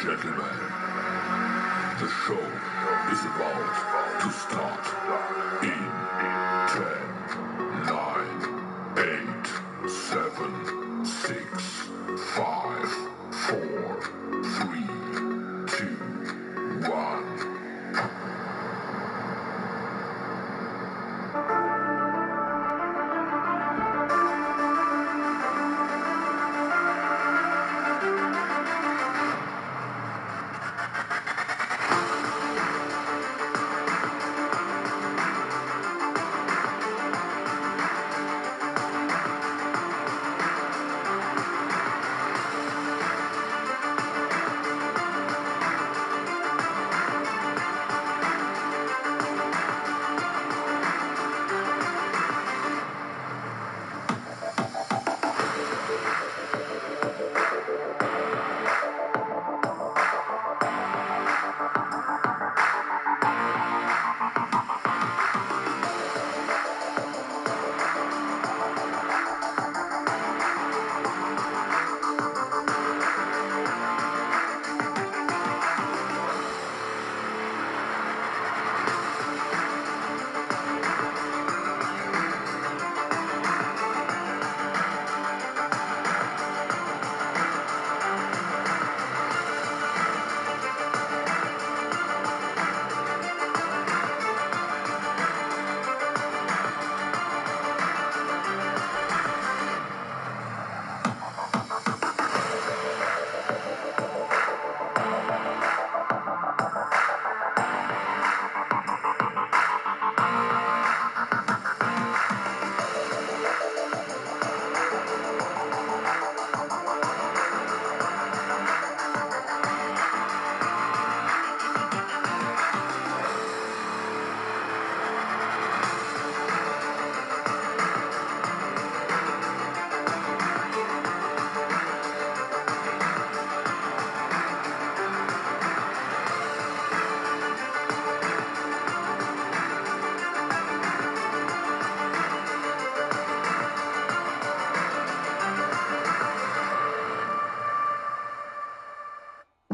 Gentlemen, the show is about to start in 10, 9, 8, 7, 6, 5, 4, 3, 2, 1.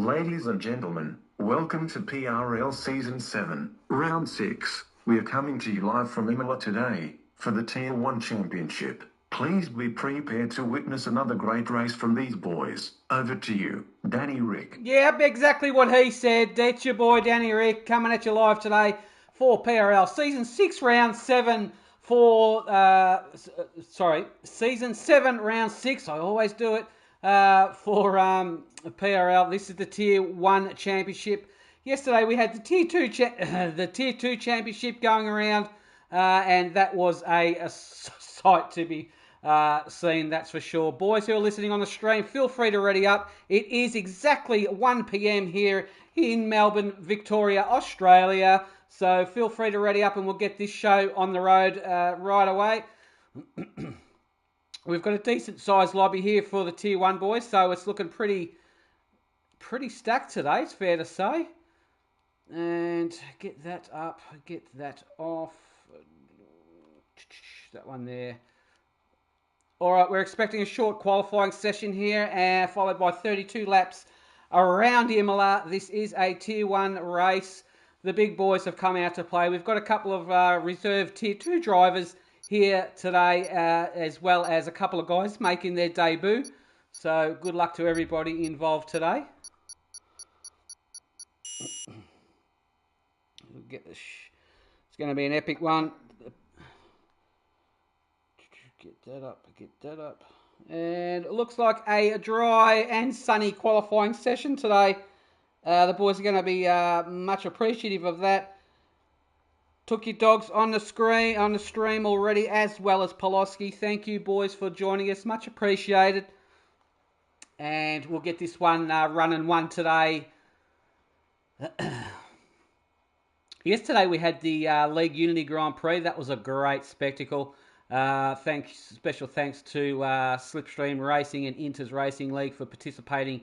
Ladies and gentlemen, welcome to PRL Season 7, Round 6. We are coming to you live from Imola today, for the Tier 1 Championship. Please be prepared to witness another great race from these boys. Over to you, Danny Rick. Yep, exactly what he said. That's your boy Danny Rick coming at you live today for PRL Season 6, Round 7 for, Season 7, Round 6. I always do it. For PRL. This is the Tier 1 Championship. Yesterday we had the Tier 2 Championship going around, and that was a sight to be seen, that's for sure. Boys who are listening on the stream, feel free to ready up. It is exactly 1 p.m. here in Melbourne, Victoria, Australia. So feel free to ready up and we'll get this show on the road right away. We've got a decent sized lobby here for the Tier 1 boys, so it's looking pretty stacked today, it's fair to say. And get that up, get that off. That one there. Alright, we're expecting a short qualifying session here, followed by 32 laps around Imola. This is a Tier 1 race. The big boys have come out to play. We've got a couple of reserve Tier 2 drivers here today, as well as a couple of guys making their debut. So good luck to everybody involved today. We'll get this. It's going to be an epic one. Get that up. And it looks like a dry and sunny qualifying session today. The boys are going to be much appreciative of that. Took your dogs on the stream already, as well as Poloski. Thank you, boys, for joining us. Much appreciated. And we'll get this one running one today. Yesterday we had the League Unity Grand Prix. That was a great spectacle. Special thanks to Slipstream Racing and Inters Racing League for participating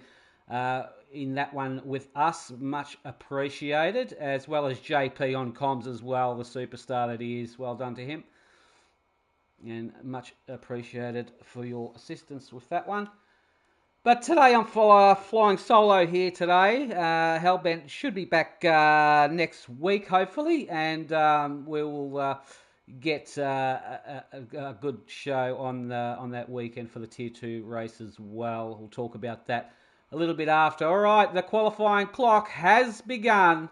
in that one with us. Much appreciated, as well as JP on comms as well, the superstar that he is. Well done to him, and much appreciated for your assistance with that one. But today I'm flying solo here today. Hellbent should be back next week, hopefully, and we will get a good show on that weekend for the Tier 2 race as well. We'll talk about that a little bit after. All right, the qualifying clock has begun,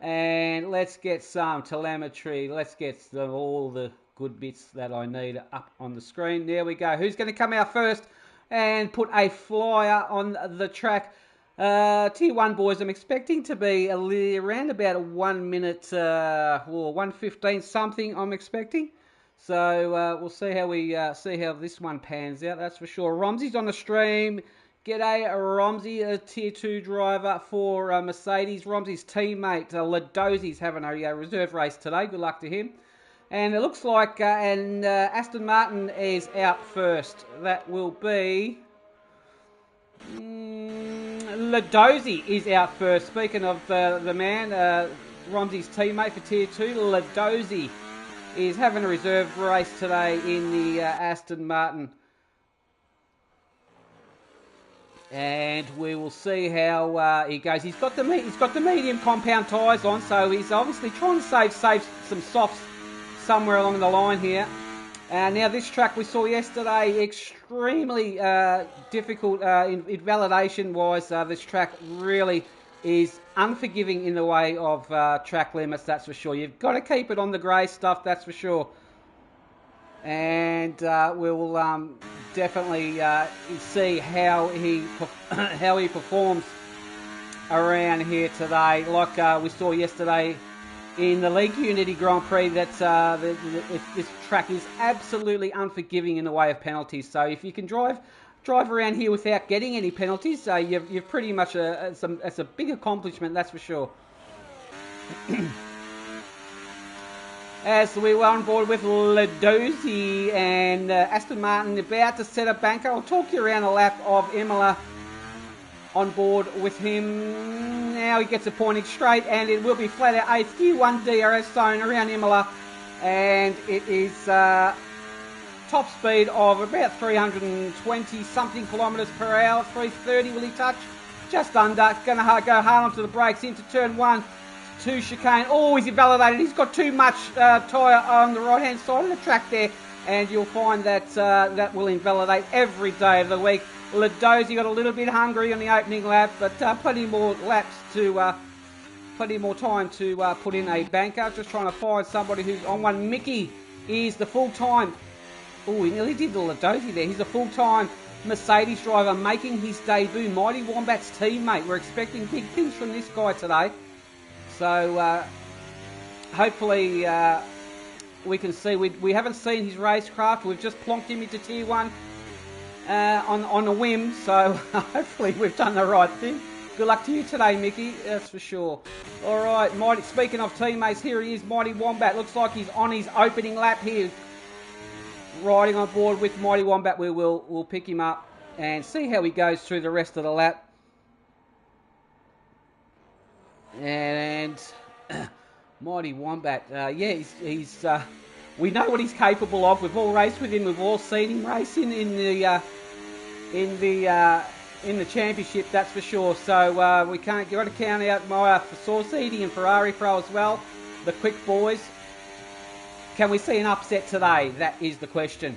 and let's get some telemetry. Let's get all the good bits that I need up on the screen. There we go. Who's going to come out first and put a flyer on the track? Tier 1 boys, I'm expecting to be around about 1 minute or 1:15 something, I'm expecting. So we'll see how we see how this one pans out, that's for sure. Romsey's on the stream. G'day, Romsey, a Tier 2 driver for Mercedes. Romsey's teammate, Ladozzi's having a reserve race today. Good luck to him. And it looks like Aston Martin is out first. That will be... Ladozzi is out first. Speaking of the man, Romsey's teammate for Tier 2, Ladozzi is having a reserve race today in the Aston Martin. And we will see how he goes. He's got the medium compound tyres on, so he's obviously trying to save some softs somewhere along the line here. Now this track we saw yesterday, extremely difficult in validation wise. This track really is unforgiving in the way of track limits, that's for sure. You've got to keep it on the grey stuff, that's for sure. And we will definitely see how he performs around here today. Like we saw yesterday in the League Unity Grand Prix, that this track is absolutely unforgiving in the way of penalties. So if you can drive around here without getting any penalties, you've pretty much it's a big accomplishment, that's for sure. As we were on board with Ladozzi and Aston Martin about to set a banker. I'll talk you around a lap of Imola on board with him. Now he gets a pointing straight, and it will be flat out eighth, Tier 1 DRS zone around Imola, and it is top speed of about 320 something kilometres per hour. 330 will he touch? Just under. Going to go hard onto the brakes into turn 1. To chicane. Oh, he's invalidated. He's got too much tyre on the right-hand side of the track there, and you'll find that that will invalidate every day of the week. Ladozzi got a little bit hungry on the opening lap, but plenty more time to put in a banker. Just trying to find somebody who's on one. Mickey is the full-time. Oh, he nearly did the Ladozzi there. He's a full-time Mercedes driver making his debut. Mighty Wombat's teammate. We're expecting big things from this guy today. So hopefully we can see. We haven't seen his racecraft. We've just plonked him into Tier 1 on a whim. So hopefully we've done the right thing. Good luck to you today, Mickey. That's for sure. All right, Mighty. Speaking of teammates, here he is, Mighty Wombat. Looks like he's on his opening lap here, riding on board with Mighty Wombat. We'll pick him up and see how he goes through the rest of the lap. And Mighty Wombat, yeah, he's we know what he's capable of. We've all raced with him. We've all seen him racing in the championship. That's for sure. So we got to count out for Sauce Eating and Ferrari Pro as well, the quick boys. Can we see an upset today? That is the question.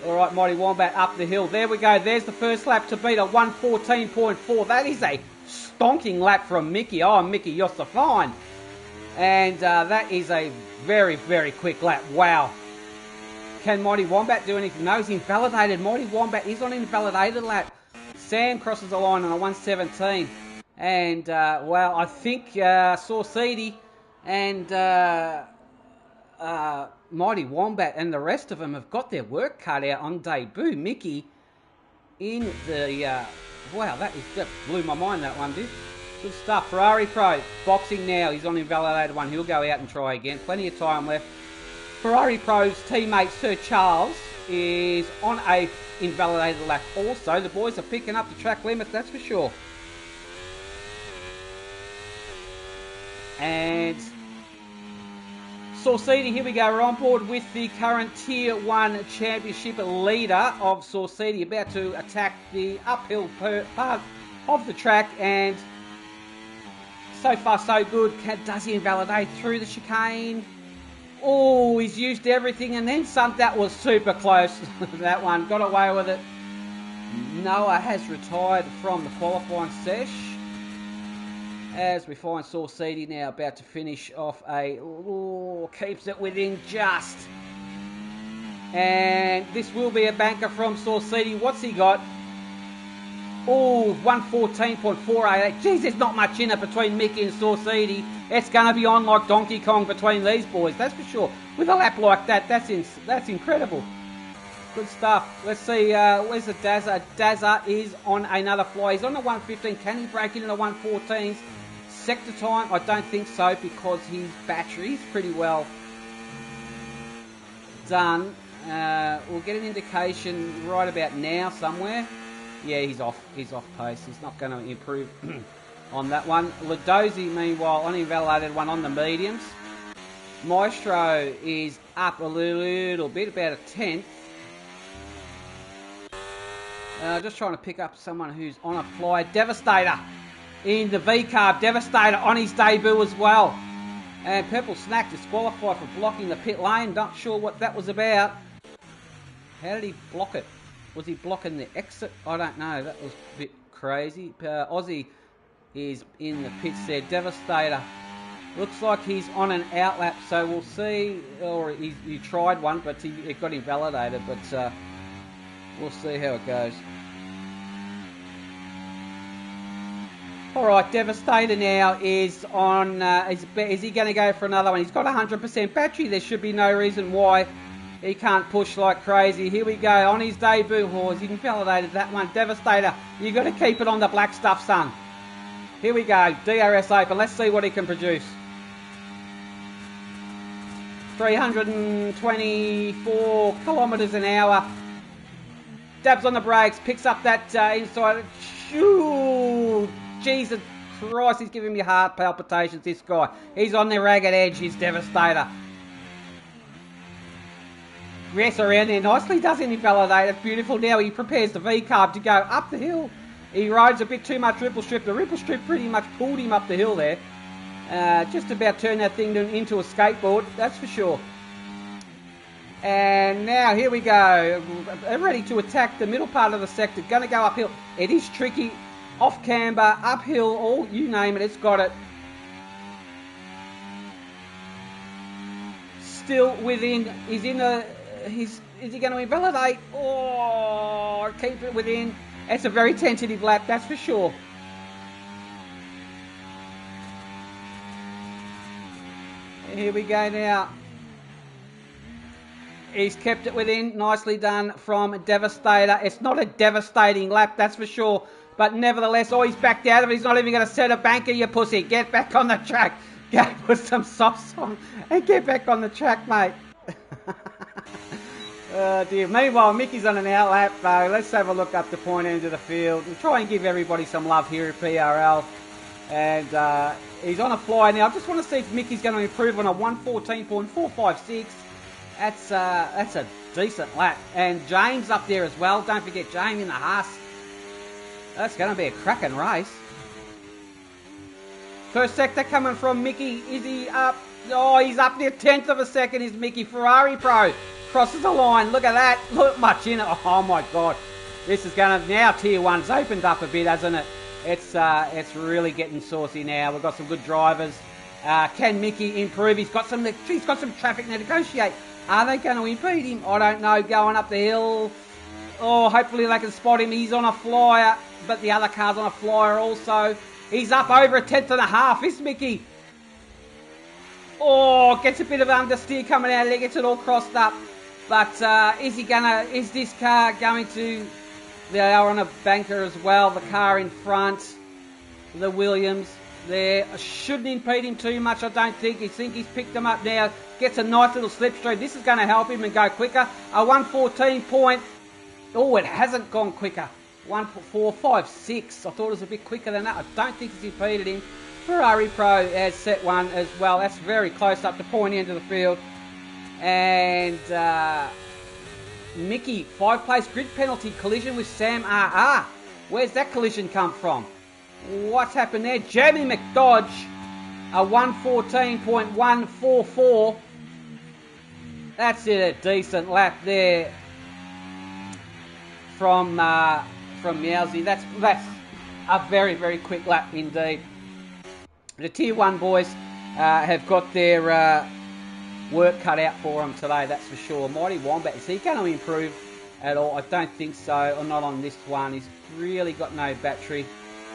All right, Mighty Wombat up the hill. There we go. There's the first lap to beat a 1:14.4. That is a stonking lap from Mickey. Oh, Mickey, you're so fine. And that is a very, very quick lap. Wow. Can Mighty Wombat do anything? No, he's invalidated. Mighty Wombat is on an invalidated lap. Sam crosses the line on a 1:17. And, well, I think Saucedi and Mighty Wombat and the rest of them have got their work cut out on debut. Mickey in the... wow, that blew my mind, that one did. Good stuff. Ferrari Pro, boxing now. He's on invalidated one. He'll go out and try again. Plenty of time left. Ferrari Pro's teammate, Sir Charles, is on a invalidated lap also. The boys are picking up the track limits, that's for sure. And Saucedi, here we go. We're on board with the current Tier 1 Championship leader of Saucedi, about to attack the uphill part of the track, and so far so good. Does he invalidate through the chicane? Oh, he's used everything and then some. That was super close. That one got away with it. Noah has retired from the qualifying sesh, as we find Saucedi now about to finish off keeps it within just. And this will be a banker from Saucedi. What's he got? Oh, 114.488. Geez, there's not much in it between Mickey and Saucedi. It's going to be on like Donkey Kong between these boys, that's for sure. With a lap like that, that's incredible. Good stuff. Let's see, where's the Dazza? Dazza is on another fly. He's on the 115. Can he break into the 114s? Sector time? I don't think so, because his battery's pretty well done. We'll get an indication right about now somewhere. Yeah, he's off pace. He's not going to improve on that one. Ladozi, meanwhile, on invalidated one on the mediums. Maestro is up a little bit, about a tenth. Just trying to pick up someone who's on a fly. Devastator in the V-carb. Devastator on his debut as well. And Purple Snack disqualified for blocking the pit lane. Not sure what that was about. How did he block it? Was he blocking the exit? I don't know. That was a bit crazy. Aussie is in the pits there. Devastator. Looks like he's on an outlap, so we'll see. Or he tried one, but it got invalidated. But we'll see how it goes. Alright, Devastator now is on. Is he going to go for another one? He's got 100% battery. There should be no reason why he can't push like crazy. Here we go. On his debut, he's invalidated that one. Devastator, you got to keep it on the black stuff, son. Here we go. DRS open. Let's see what he can produce. 324 kilometres an hour. Dabs on the brakes. Picks up that inside. Shoo! Jesus Christ, he's giving me heart palpitations, this guy. He's on the ragged edge. He's Devastator. Yes, around there nicely, doesn't invalidate. It's beautiful. Now he prepares the V-carb to go up the hill. He rides a bit too much ripple strip. The ripple strip pretty much pulled him up the hill there. Just about turned that thing into a skateboard, that's for sure. And now here we go. Ready to attack the middle part of the sector. Going to go uphill. It is tricky. Off camber, uphill, all you name it, it's got it. Still within. He's in the. Is he going to invalidate? Oh, keep it within. It's a very tentative lap, that's for sure. Here we go now. He's kept it within. Nicely done from Devastator. It's not a devastating lap, that's for sure. But nevertheless, he's backed out of it. He's not even going to set a banker, you pussy. Get back on the track. Go put some softs on and get back on the track, mate. Oh dear. Meanwhile, Mickey's on an outlap though. Let's have a look up the point end of the field and try and give everybody some love here at PRL. And he's on a fly now. I just want to see if Mickey's going to improve on a 114.456. That's a decent lap. And James up there as well. Don't forget James in the Haas. That's going to be a cracking race. First sector coming from Mickey. Is he up? Oh, he's up there. 10th of a second is Mickey. Ferrari Pro crosses the line. Look at that. Look much in it. Oh my God. This is going to, now Tier 1's opened up a bit, hasn't it? It's really getting saucy now. We've got some good drivers. Can Mickey improve? He's got some traffic to negotiate. Are they going to impede him? I don't know. Going up the hill. Oh, hopefully they can spot him. He's on a flyer, but the other car's on a flyer also. He's up over a 10th and a half. Is Mickey? Oh, gets a bit of understeer coming out of there. Gets it all crossed up. But is this car going to... They are on a banker as well. The car in front. The Williams there. Shouldn't impede him too much, I don't think. I think he's picked them up now. Gets a nice little slipstream. This is going to help him and go quicker. A 114 point... Oh, it hasn't gone quicker. 1.456. I thought it was a bit quicker than that. I don't think it's impeded him. Ferrari Pro has set one as well. That's very close up the pointy end of the field. And Mickey, 5-place grid penalty collision with Sam RR. Where's that collision come from? What's happened there? Jamie McDodge, a 114.144. That's it, a decent lap there from Meowsy. That's a very, very quick lap indeed. The Tier 1 boys have got their work cut out for them today, that's for sure. Mighty Wombat, is he going to improve at all? I don't think so, or not on this one. He's really got no battery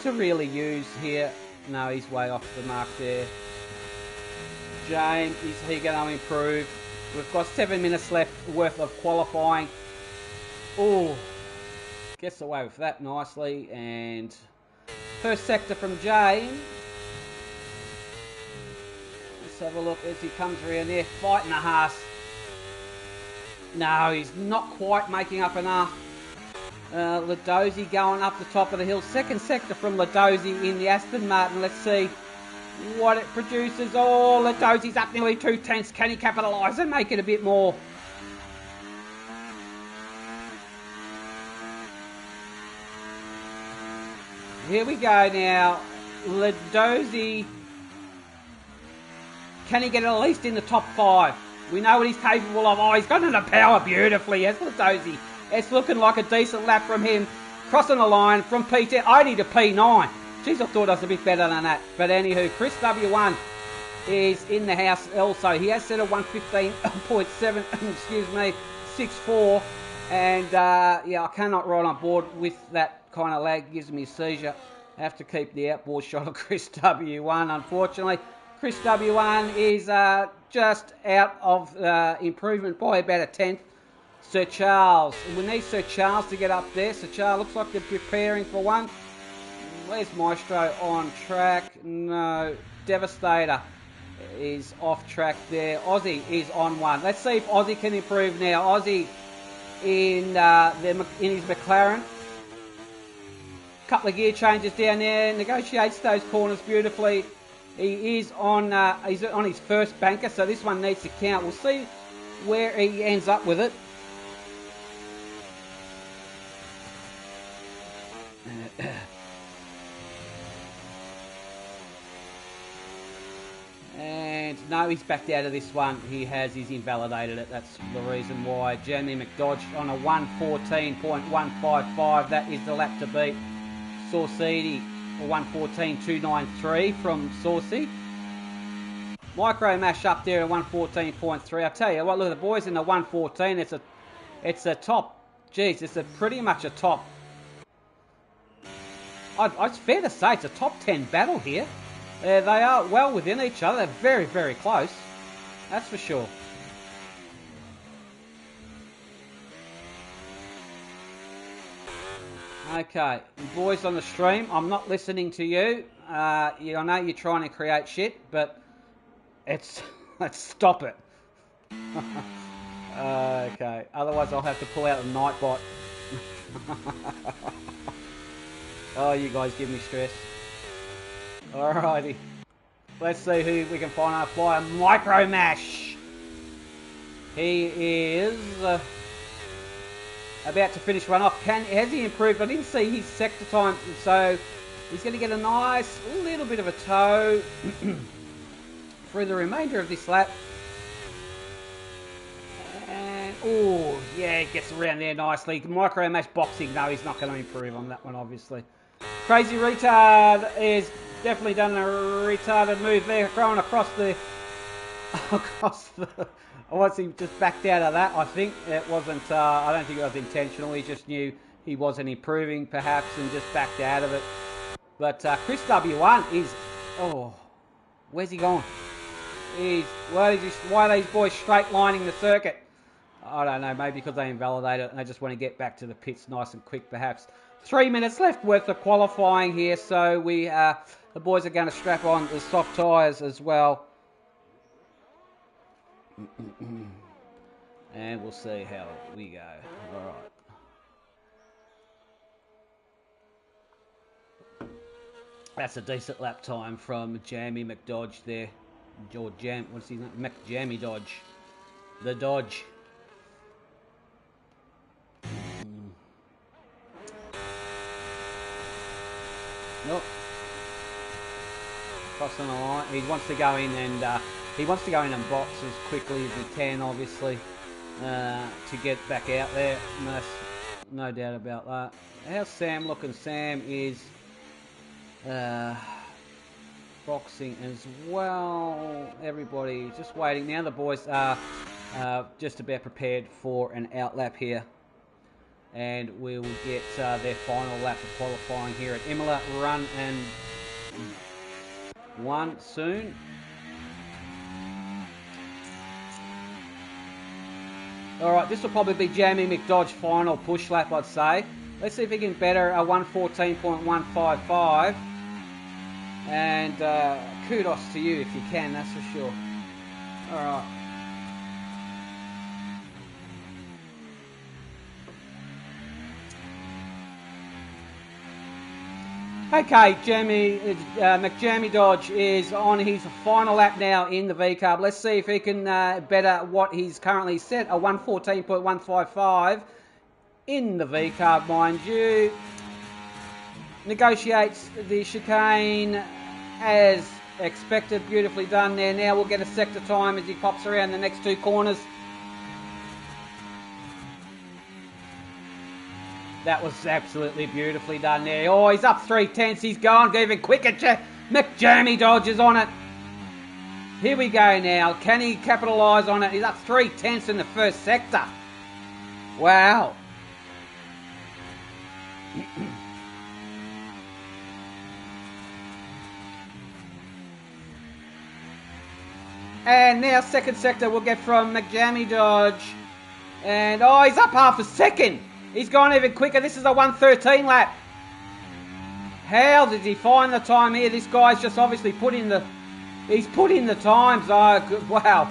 to really use here. No, he's way off the mark there. James, is he going to improve? We've got 7 minutes left worth of qualifying. Oh, gets away with that nicely. And first sector from James. Let's have a look as he comes around there, fighting a Haas. No, he's not quite making up enough. Ladozi going up the top of the hill. Second sector from Ladozi in the Aston Martin. Let's see what it produces. Oh, Ladozi's up nearly 2/10. Can he capitalise and make it a bit more? Here we go now. Ladozi. Can he get at least in the top 5? We know what he's capable of. Oh, he's got into power beautifully. Yes, Ladozi. It's looking like a decent lap from him. Crossing the line from P10 only to P9. Jeez, I thought I was a bit better than that. But anywho, Chris W1 is in the house also. He has set a 115.7, excuse me, 6.4. And yeah, I cannot ride on board with that kind of lag. It gives me a seizure. I have to keep the outboard shot of Chris W1, unfortunately. Chris W1 is just out of improvement by about a 10th. Sir Charles. We need Sir Charles to get up there. Sir Charles looks like they're preparing for one. Where's Maestro on track? No. Devastator is off track there. Aussie is on one. Let's see if Aussie can improve now. Aussie in his McLaren. Couple of gear changes down there. Negotiates those corners beautifully. He is on he's on his first banker, so this one needs to count. We'll see where he ends up with it. And no, he's backed out of this one. He's invalidated it. That's the reason why. Jeremy McDodge on a 114.155. That is the lap to beat. Saucidi, 114.293 from Saucy. Micro Mash up there at 114.3. I tell you what, look at the boys in the 114. It's a top. Geez, it's pretty much a top. It's fair to say it's a top 10 battle here. They are well within each other. They're very, very close. That's for sure. Okay, boys on the stream, I'm not listening to you. I know you're trying to create shit, but let's stop it. Okay, otherwise I'll have to pull out the Nightbot. Oh, you guys give me stress. Alrighty. Let's see who we can find our flyer. Micro Mash. He is about to finish one off. Has he improved? I didn't see his sector time, so he's going to get a nice little bit of a tow through the remainder of this lap. And, oh, yeah, he gets around there nicely. Micro Mash boxing. No, he's not going to improve on that one, obviously. Crazy Retard is definitely done a retarded move there, going across the... Was he just backed out of that? I think it wasn't, I don't think it was intentional. He just knew he wasn't improving, perhaps, and just backed out of it. But Chris W1 is... Oh, where's he going? Why are these boys straight lining the circuit? I don't know, maybe because they invalidate it and they just want to get back to the pits nice and quick, perhaps. 3 minutes left worth of qualifying here, so the boys are going to strap on the soft tyres as well. And we'll see how we go. That's a decent lap time from Jamie McDodge there. Or what's his name? McJammy Dodge. The Dodge. Nope. Crossing the line. He wants to go in and box as quickly as he can, obviously, to get back out there. No doubt about that. How's Sam looking? Sam is boxing as well. Everybody just waiting. Now the boys are just about prepared for an outlap here. And we will get their final lap of qualifying here at Imola Run and 1 soon. Alright, this will probably be Jamie McDodge's final push lap, I'd say. Let's see if he can better a 1:14.155. And kudos to you if you can, that's for sure. Alright. Okay, McJammy Dodge is on his final lap now in the V-Carb. Let's see if he can better what he's currently set, a 1:14.155 in the V-Carb, mind you. Negotiates the chicane as expected, beautifully done there. Now we'll get a sector time as he pops around the next 2 corners. That was absolutely beautifully done there. Oh, he's up 3/10. He's going even quicker. McJammy Dodge is on it. Here we go now. Can he capitalise on it? He's up 3/10 in the first sector. Wow. And now second sector we'll get from McJammy Dodge. And, oh, he's up half a second. He's gone even quicker. This is a 1:13 lap. How did he find the time here? This guy's just obviously put in the... He's put in the times. Oh, good. Wow.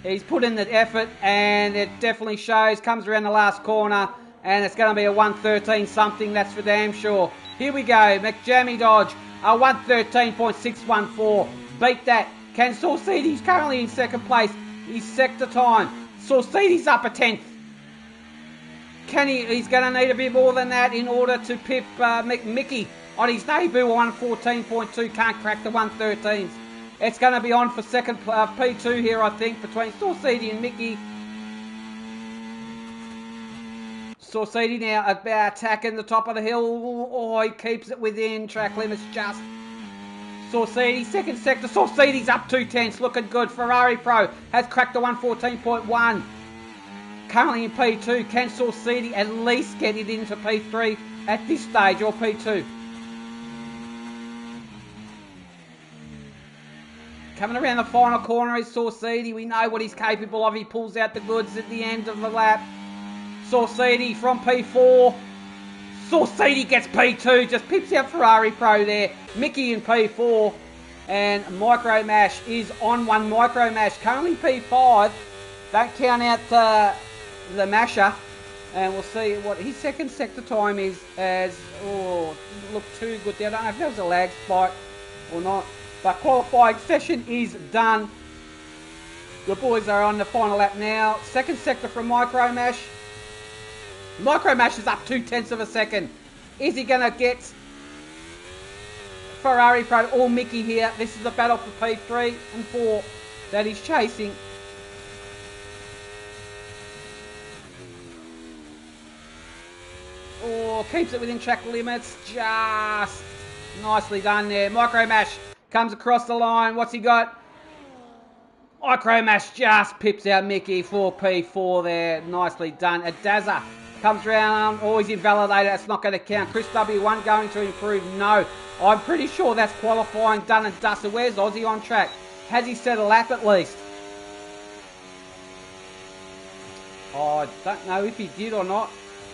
He's put in the effort, and it definitely shows. Comes around the last corner, and it's going to be a 1:13 something. That's for damn sure. Here we go. McJammy Dodge, a 1:13.614. Beat that. Can Saucede? He's currently in second place. His sector time. Saucede's up a 10th. He's going to need a bit more than that in order to pip Mickey on his debut, 1:14.2. Can't crack the 1:13s. It's going to be on for second P2 here, I think, between Saucede and Mickey. Saucede now about attacking the top of the hill. Oh, he keeps it within track limits just. Saucede, second sector. Saucede's up 2/10, looking good. Ferrari Pro has cracked the 1:14.1. Currently in P2. Can Saucede at least get it into P3 at this stage, or P2? Coming around the final corner is Saucede. We know what he's capable of. He pulls out the goods at the end of the lap. Saucede from P4. Saucede gets P2, just pips out Ferrari Pro there. Mickey in P4, and Micro Mash is on one. Micro Mash currently P5. Don't count out the Masher, and we'll see what his second sector time is. As doesn't look too good there. I don't know if there was a lag spike or not, but qualifying session is done. The boys are on the final lap now. Second sector from Micro Mash. Micro Mash is up 2/10 of a second. Is he going to get Ferrari Pro or Mickey here? This is the battle for P3 and 4 that he's chasing. Oh, keeps it within track limits. Just nicely done there. Micro Mash comes across the line. What's he got? Micro Mash just pips out Mickey for P4 there. Nicely done. Adaza comes round. Oh, he's invalidated. That's not going to count. Chris W1 going to improve? No. I'm pretty sure that's qualifying done and dusted. Where's Aussie on track? Has he set a lap at least? Oh, I don't know if he did or not.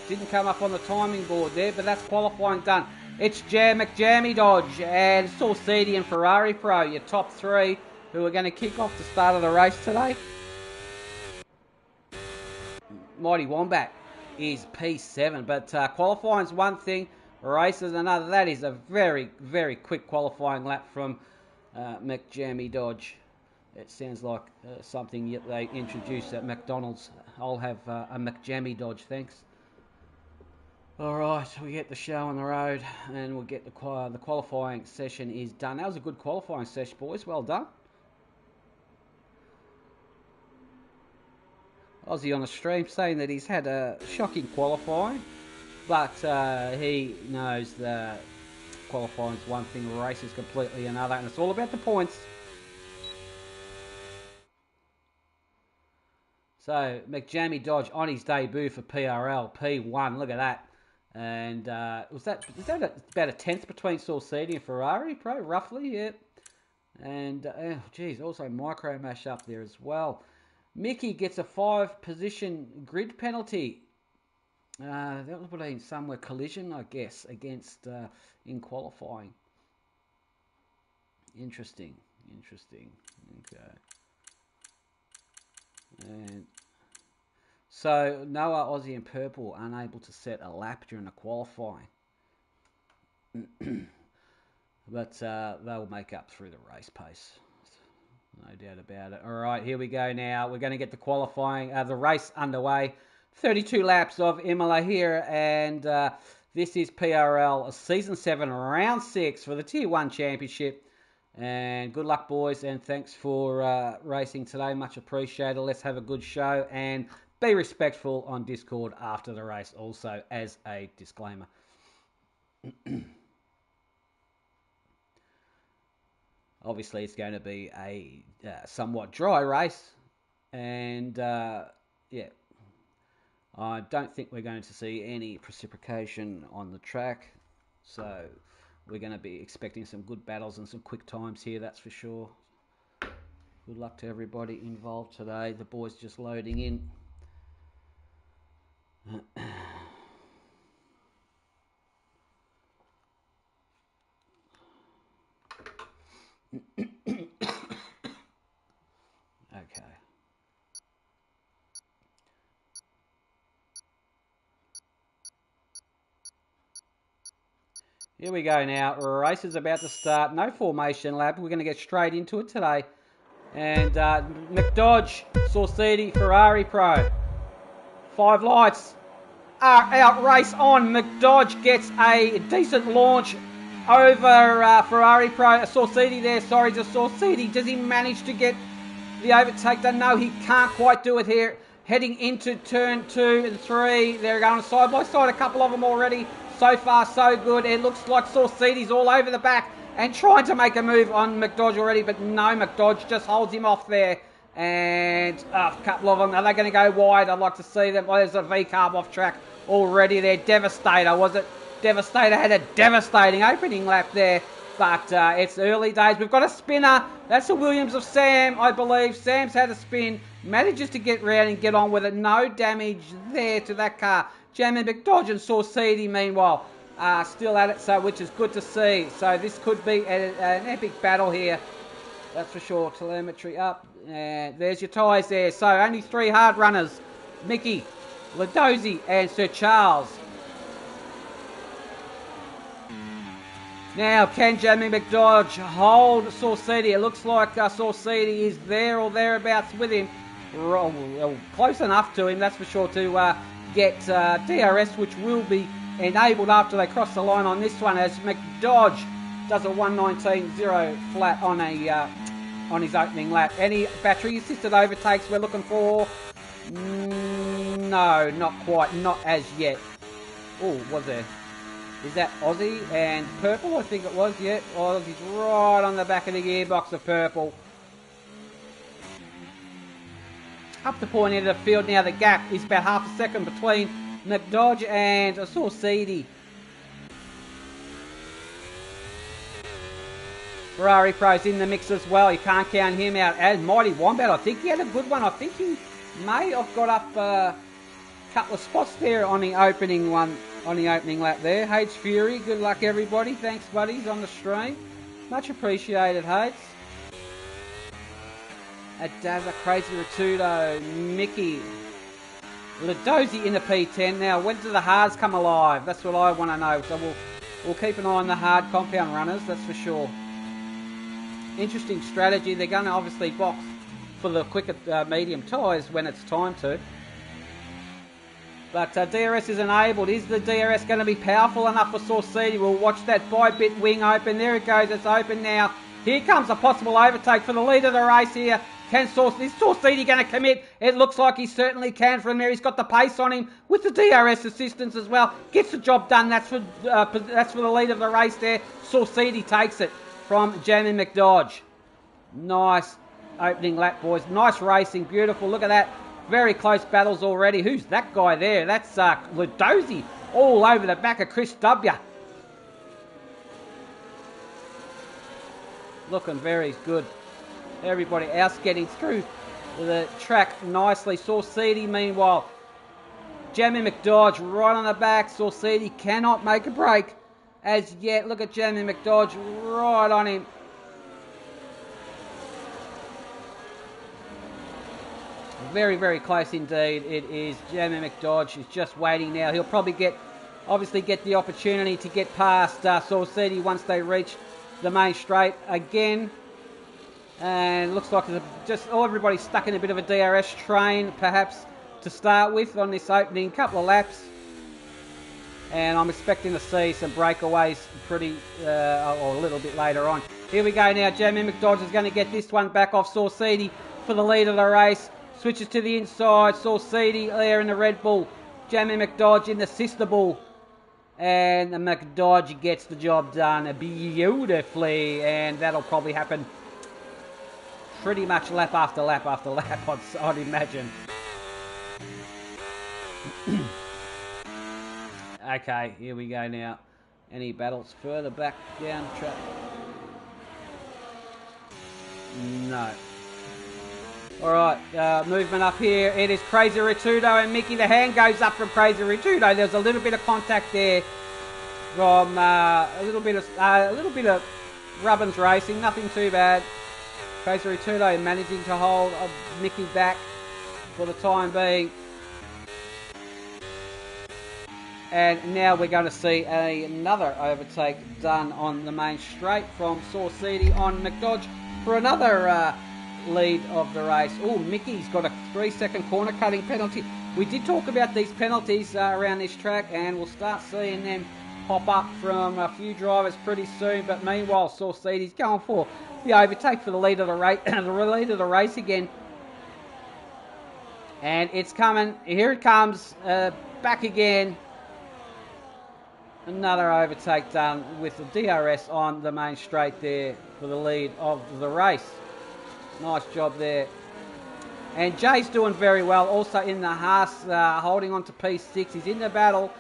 Didn't come up on the timing board there, but that's qualifying done. It's McJammy Dodge and Saucede and Ferrari Pro, your top 3 who are going to kick off the start of the race today. Mighty Wombat is P7, but qualifying's one thing. races. Another, that is a very, very quick qualifying lap from McJammy Dodge. It sounds like something they introduced at McDonald's. I'll have a McJammy Dodge, thanks. Alright, we get the show on the road, and we'll get the qualifying session is done. That was a good qualifying session, boys. Well done. Aussie on the stream saying that he's had a shocking qualifying, but he knows that qualifying is one thing, race is completely another, and it's all about the points. So, McJammy Dodge on his debut for PRL, P1, look at that. And is that about a tenth between Saucidi and Ferrari Pro, roughly, yeah. And, oh, geez, also micro mash up there as well. Mickey gets a 5-position grid penalty. That would have been somewhere collision, I guess, against in qualifying. Interesting. Okay. And so Noah, Aussie and Purple unable to set a lap during the qualifying. But they'll make up through the race pace. No doubt about it. All right, here we go now. We're going to get the qualifying, the race underway. 32 laps of Imola here, and this is PRL Season 7, Round 6 for the Tier 1 Championship. And good luck, boys, and thanks for racing today. Much appreciated. Let's have a good show, and be respectful on Discord after the race also, as a disclaimer. Obviously, it's going to be a somewhat dry race, and yeah, I don't think we're going to see any precipitation on the track, so we're going to be expecting some good battles and some quick times here, that's for sure. Good luck to everybody involved today. The boys just loading in. Okay. Here we go now. Race is about to start. No formation lap. We're going to get straight into it today. And McDodge, Saucidi, Ferrari Pro. 5 lights are out. Race on. McDodge gets a decent launch over Ferrari Pro. Saucidi there. Sorry to Saucidi. Does he manage to get the overtake? No, he can't quite do it here. Heading into turn 2 and 3. They're going side by side. A couple of them already. So far, so good. It looks like Saucidi's all over the back and trying to make a move on McDodge already, but no, McDodge just holds him off there. And a couple of them, are they going to go wide? I'd like to see them. Oh, there's a V-carb off track already there. Devastator, was it? Devastator had a devastating opening lap there, but it's early days. We've got a spinner. That's the Williams of Sam, I believe. Sam's had a spin, manages to get round and get on with it. No damage there to that car. Jamie McDodge and Saucidi, meanwhile, are still at it, so which is good to see. So this could be an epic battle here. That's for sure. Telemetry up. And there's your tyres there. So only 3 hard runners. Mickey, Ladozi and Sir Charles. Now, can Jamie McDodge hold Saucidi? It looks like Saucidi is there or thereabouts with him. Well, close enough to him, that's for sure, to get DRS, which will be enabled after they cross the line on this one, as McDodge does a 1:19.0 flat on on his opening lap. Any battery assisted overtakes we're looking for? No, not quite, not as yet. Oh, was there? Is that Aussie and Purple? I think it was, yeah. Aussie's right on the back of the gearbox of Purple. Up the point end of the field now, the gap is about half a second between McDodge and Saucidi. Ferrari Pro's in the mix as well. You can't count him out. As Mighty Wombat, I think he had a good one. I think he may have got up a couple of spots there on the opening one, on the opening lap there. H Fury, good luck everybody. Thanks buddies on the stream. Much appreciated, H. A Dazza, Crazy Rotudo, Mickey. Ludozzi in the P10. Now, when do the hards come alive? That's what I want to know. So we'll keep an eye on the hard compound runners, that's for sure. Interesting strategy. They're going to obviously box for the quicker medium tyres when it's time to. But DRS is enabled. Is the DRS going to be powerful enough for Saucedi? We'll watch that by-bit wing open. There it goes. It's open now. Here comes a possible overtake for the lead of the race here. Is Saucedi going to commit? It looks like he certainly can from there. He's got the pace on him with the DRS assistance as well. Gets the job done. That's for the lead of the race there. Saucedi takes it from Jamie McDodge. Nice opening lap, boys. Nice racing. Beautiful. Look at that. Very close battles already. Who's that guy there? That's Ludozzi all over the back of Chris W. Looking very good. Everybody else getting through the track nicely. Saucedi, meanwhile, Jamie McDodge right on the back. Saucedi cannot make a break as yet. Look at Jamie McDodge right on him. Very, very close indeed. It is Jamie McDodge is just waiting now. He'll probably obviously get the opportunity to get past Saucedi once they reach the main straight again. And looks like everybody's stuck in a bit of a DRS train, perhaps, to start with on this opening couple of laps. And I'm expecting to see some breakaways or a little bit later on. Here we go now. Jamie McDodge is going to get this one back off Saucedi for the lead of the race. Switches to the inside. Saucedi there in the Red Bull. Jamie McDodge in the Sister Bull. And McDodge gets the job done beautifully. And that'll probably happen pretty much lap after lap after lap, I'd imagine. Okay, here we go now. Any battles further back down track? No. Alright, movement up here. It is Crazy Ritudo and Mickey. The hand goes up from Crazy Ritudo. There's a little bit of contact there from a little bit of Rubbins Racing. Nothing too bad. Crazy Ritudo managing to hold Mickey back for the time being. And now we're going to see another overtake done on the main straight from Saucedi on McDodge for another lead of the race. Oh, Mickey's got a 3-second corner cutting penalty. We did talk about these penalties around this track, and we'll start seeing them pop up from a few drivers pretty soon. But meanwhile, Saucedi's going for the overtake for the lead of the race, again. And it's coming. Here it comes. Back again. Another overtake done with the DRS on the main straight there for the lead of the race. Nice job there. And Jay's doing very well. Also in the Haas, holding on to P6. He's in the battle.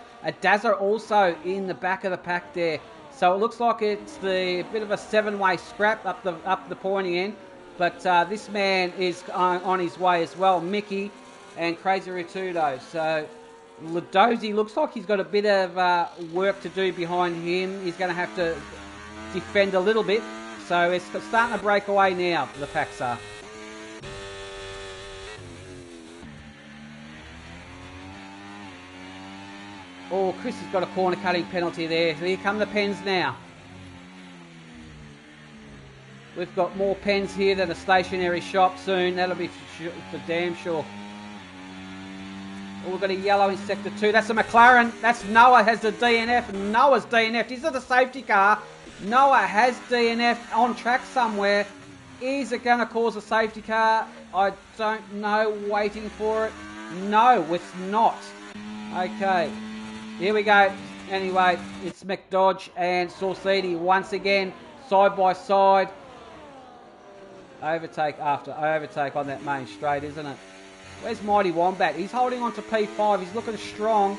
Dazzler also in the back of the pack there. So it looks like it's a bit of a 7-way scrap up the pointy end. But this man is on his way as well. Mickey and Crazy Ritudo. So Ludozzi looks like he's got a bit of work to do behind him. He's going to have to defend a little bit. So it's starting to break away now, the packs are. Oh, Chris has got a corner cutting penalty there. So here come the pens now. We've got more pens here than a stationary shop soon. That'll be for damn sure. Oh, we've got a yellow in sector 2. That's a McLaren. That's Noah has the DNF. Noah's DNF. Is it a safety car? Noah has DNF on track somewhere. Is it going to cause a safety car? I don't know. Waiting for it. No, it's not. Okay. Here we go. Anyway, it's McDodge and Saucedi once again, side by side. Overtake after overtake on that main straight, isn't it? Where's Mighty Wombat? He's holding on to P5. He's looking strong.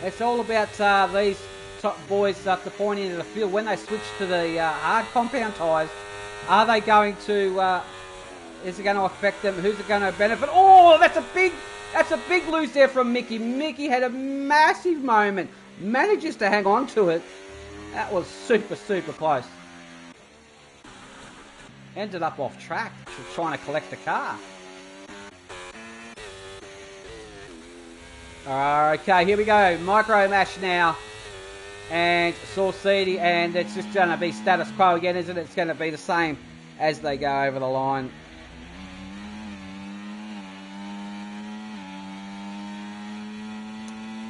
It's all about these top boys at the point end of the field. When they switch to the hard compound tyres, are they going to... is it going to affect them? Who's it going to benefit? Oh, that's a big lose there from Mickey. Mickey had a massive moment. Manages to hang on to it. That was super, super close. Ended up off track trying to collect the car. Okay, here we go. Micro Mash now. And Saucidi, and it's just going to be status quo again, isn't it? It's going to be the same as they go over the line.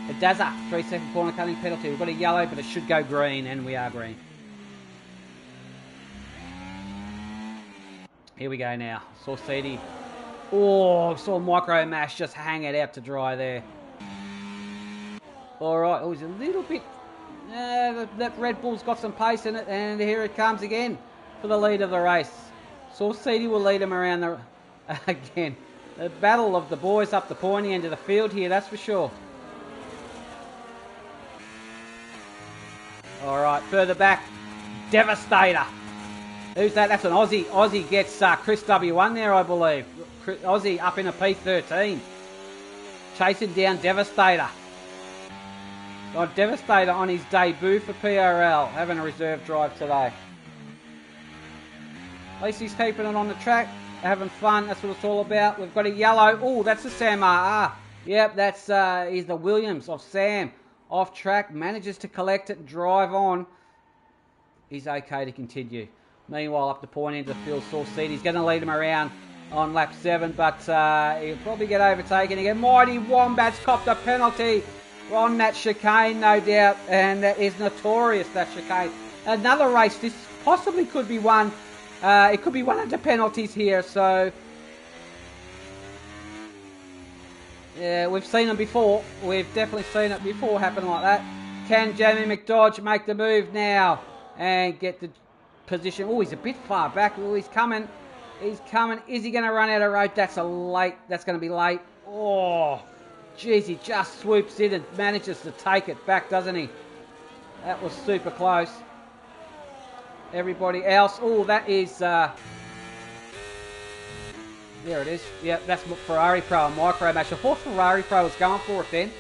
A Dazza, 3-second corner cutting penalty. We've got a yellow, but it should go green, and we are green. Here we go now. Saucidi. Oh, saw Micro Mash just hang it out to dry there. Alright, it was a little bit... that Red Bull's got some pace in it, and here it comes again for the lead of the race. Saucidi will lead him around the... again. The battle of the boys up the pointy end of the field here, that's for sure. Alright, further back. Devastator. Who's that? That's an Aussie. Aussie gets Chris W1 there, I believe. Aussie up in a P13. Chasing down Devastator. Got Devastator on his debut for PRL. Having a reserve drive today. At least he's keeping it on the track. Having fun. That's what it's all about. We've got a yellow. Oh, that's a Sam RR. Yep, that's he's the Williams of Sam. Off track. Manages to collect it. Drive on. He's okay to continue. Meanwhile, up the point into the field, Saucidi. He's going to lead him around on lap 7, but he'll probably get overtaken again. Mighty Wombats copped a penalty on that chicane, no doubt, and that is notorious, that chicane. Another race, this possibly could be one. It could be one of the penalties here, so... yeah, we've seen them before. We've definitely seen it before happen like that. Can Jamie McDodge make the move now and get the position? Oh, he's a bit far back. Oh, he's coming. He's coming. Is he going to run out of road? That's going to be late. Oh, geez, he just swoops in and manages to take it back, doesn't he? That was super close. Everybody else. Oh, that is... there it is. Yep, that's Ferrari Pro and Micro Mash. I thought Ferrari Pro was going for it then.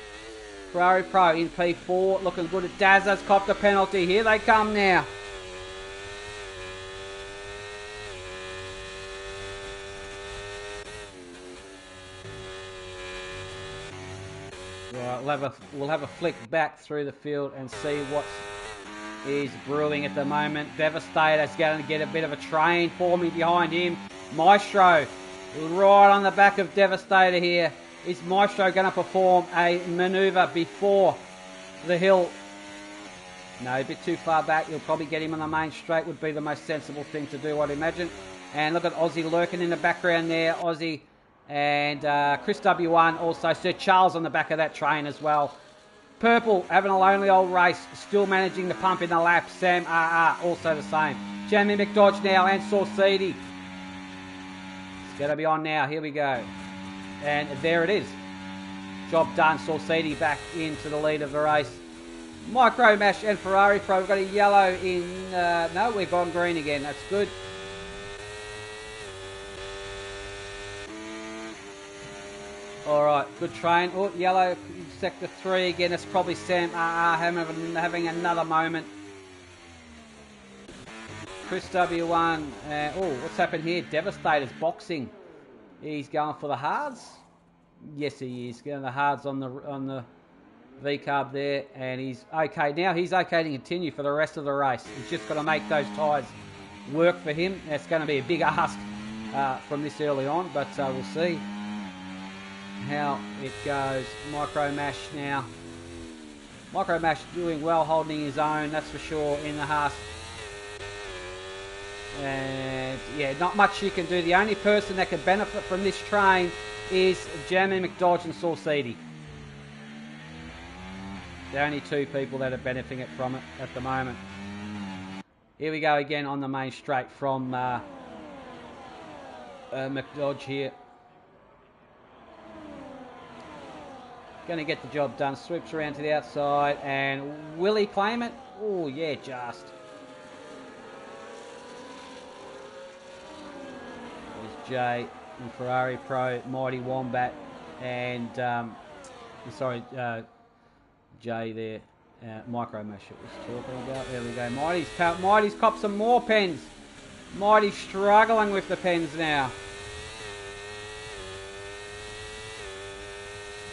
Ferrari Pro in P4. Looking good at Dazza's copped a penalty. Here they come now. Right, we'll have a flick back through the field and see what is brewing at the moment. Devastator's going to get a bit of a train forming behind him. Maestro right on the back of Devastator here. Is Maestro going to perform a manoeuvre before the hill? No, a bit too far back. You'll probably get him on the main straight would be the most sensible thing to do, I'd imagine. And look at Aussie lurking in the background there. Aussie and Chris W1, also Sir Charles on the back of that train as well. Purple having a lonely old race, still managing to pump in the lap. Sam RR also the same. Jamie McDodge now and Saucidi. It's going to be on now. Here we go. And there it is. Job done. Saucidi back into the lead of the race. Micro Mash and Ferrari Pro. We've got a yellow in... no, we've gone green again. That's good. Alright, good train. Oh, yellow, sector 3 again. It's probably Sam having another moment. Chris W1. Oh, what's happened here? Devastator's boxing. He's going for the hards. Yes, he is. Going the hards on the V-carb there. And he's okay. Now he's okay to continue for the rest of the race. He's just got to make those tyres work for him. That's going to be a big ask from this early on. But we'll see how it goes. Micro Mash now. Micro Mash doing well, holding his own, that's for sure, in the Haas. And yeah, not much you can do. The only person that can benefit from this train is Jamie McDodge and Saucidi. The only two people that are benefiting from it at the moment. Here we go again on the main straight from McDodge here. Going to get the job done. Sweeps around to the outside. And will he claim it? Oh, yeah, just. There's Jay and Ferrari Pro, Mighty Wombat, and, Jay there. Micro Mash it was talking about. There we go. Mighty's copped some more pens. Mighty's struggling with the pens now.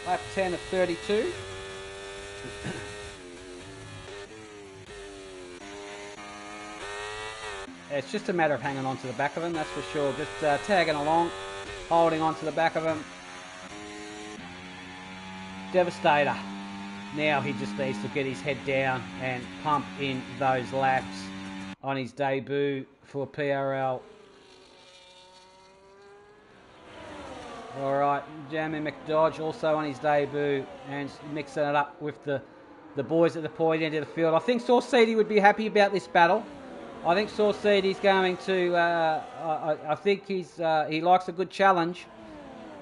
lap 10 of 32. It's just a matter of hanging on to the back of him, that's for sure. Just tagging along, holding on to the back of him. Devastator. Now he just needs to get his head down and pump in those laps on his debut for PRL. Alright, Jamie McDodge also on his debut and mixing it up with the boys at the point end of the field. I think Saucedi would be happy about this battle. I think Saucedi's going to, I think he likes a good challenge,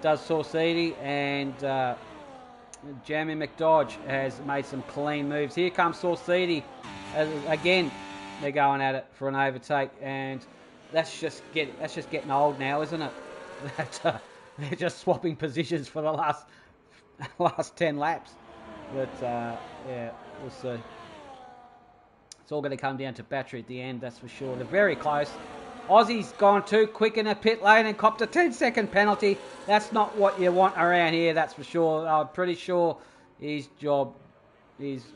does Saucedi, and Jamie McDodge has made some clean moves. Here comes Saucedi. Again, they're going at it for an overtake, and that's just getting old now, isn't it? They're just swapping positions for the last 10 laps. But yeah, we'll see. It's all going to come down to battery at the end, that's for sure. They're very close. Aussie's gone too quick in a pit lane and copped a 10-second penalty. That's not what you want around here, that's for sure. I'm pretty sure his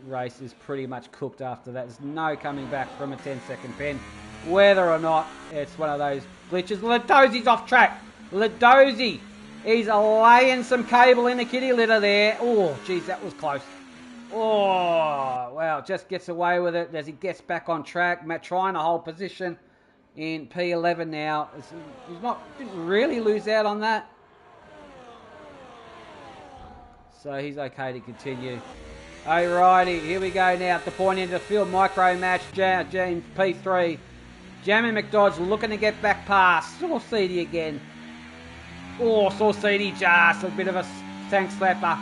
race is pretty much cooked after that. There's no coming back from a 10-second pen, whether or not it's one of those glitches. Ladosi's off track. Ladosi, he's laying some cable in the kitty litter there. Oh, geez, that was close. Oh, wow, just gets away with it as he gets back on track. Trying to hold position in P11 now. Didn't really lose out on that. So he's okay to continue. Alrighty, here we go now at the point end of the field. Micro match, James P3. Jamie McDodge looking to get back past. Saucedi again. Oh, Saucedi just a bit of a tank slapper.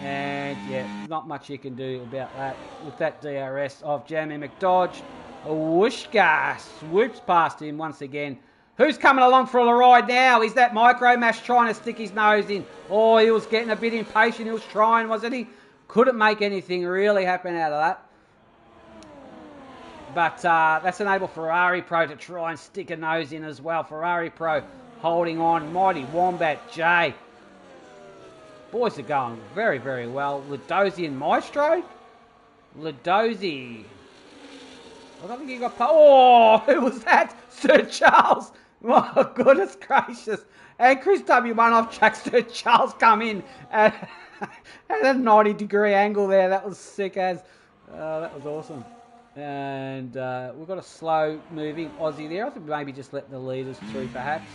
And yeah, not much you can do about that with that DRS of Jamie McDodge. Whooshka swoops past him once again. Who's coming along for the ride now? Is that Micro Mash trying to stick his nose in? Oh, he was getting a bit impatient. He was trying, wasn't he? Couldn't make anything really happen out of that. But that's enabled Ferrari Pro to try and stick a nose in as well. Ferrari Pro holding on. Mighty Wombat J. Boys are going very, very well. Ladosi and Maestro. Ladosi. I don't think he got... Oh, who was that? Sir Charles. My goodness gracious. And Chris W1 off track. Sir Charles come in at a 90-degree angle there. That was sick as. That was awesome. And we've got a slow moving Aussie there. I think maybe just let the leaders through perhaps.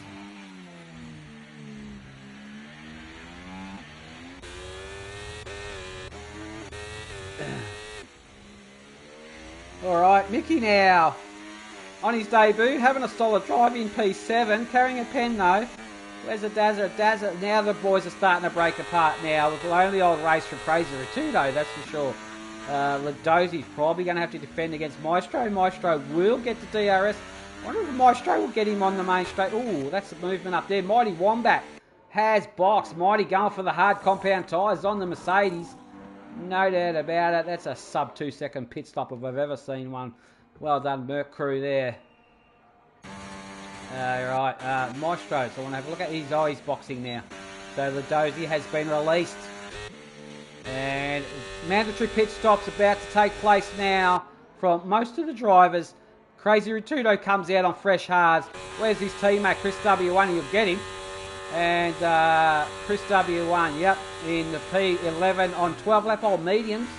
Alright, Mickey now on his debut, having a solid drive in P7, carrying a pen though. Where's the Dazza? Now the boys are starting to break apart now. With the only old race from Fraser too though, that's for sure. Ladosi's probably going to have to defend against Maestro. Maestro will get the DRS. I wonder if Maestro will get him on the main straight. Oh, that's the movement up there. Mighty Wombat has boxed. Mighty going for the hard compound tyres on the Mercedes. No doubt about it. That's a sub 2 second pit stop if I've ever seen one. Well done, Merc crew there. Right, Maestro. So I want to have a look at his eyes boxing now. So Ladosi has been released. And mandatory pit stops about to take place now from most of the drivers. Crazy Ritudo comes out on fresh hards. Where's his teammate? Chris W1, you'll get him. And Chris W1, yep, in the P11 on 12 lap old mediums.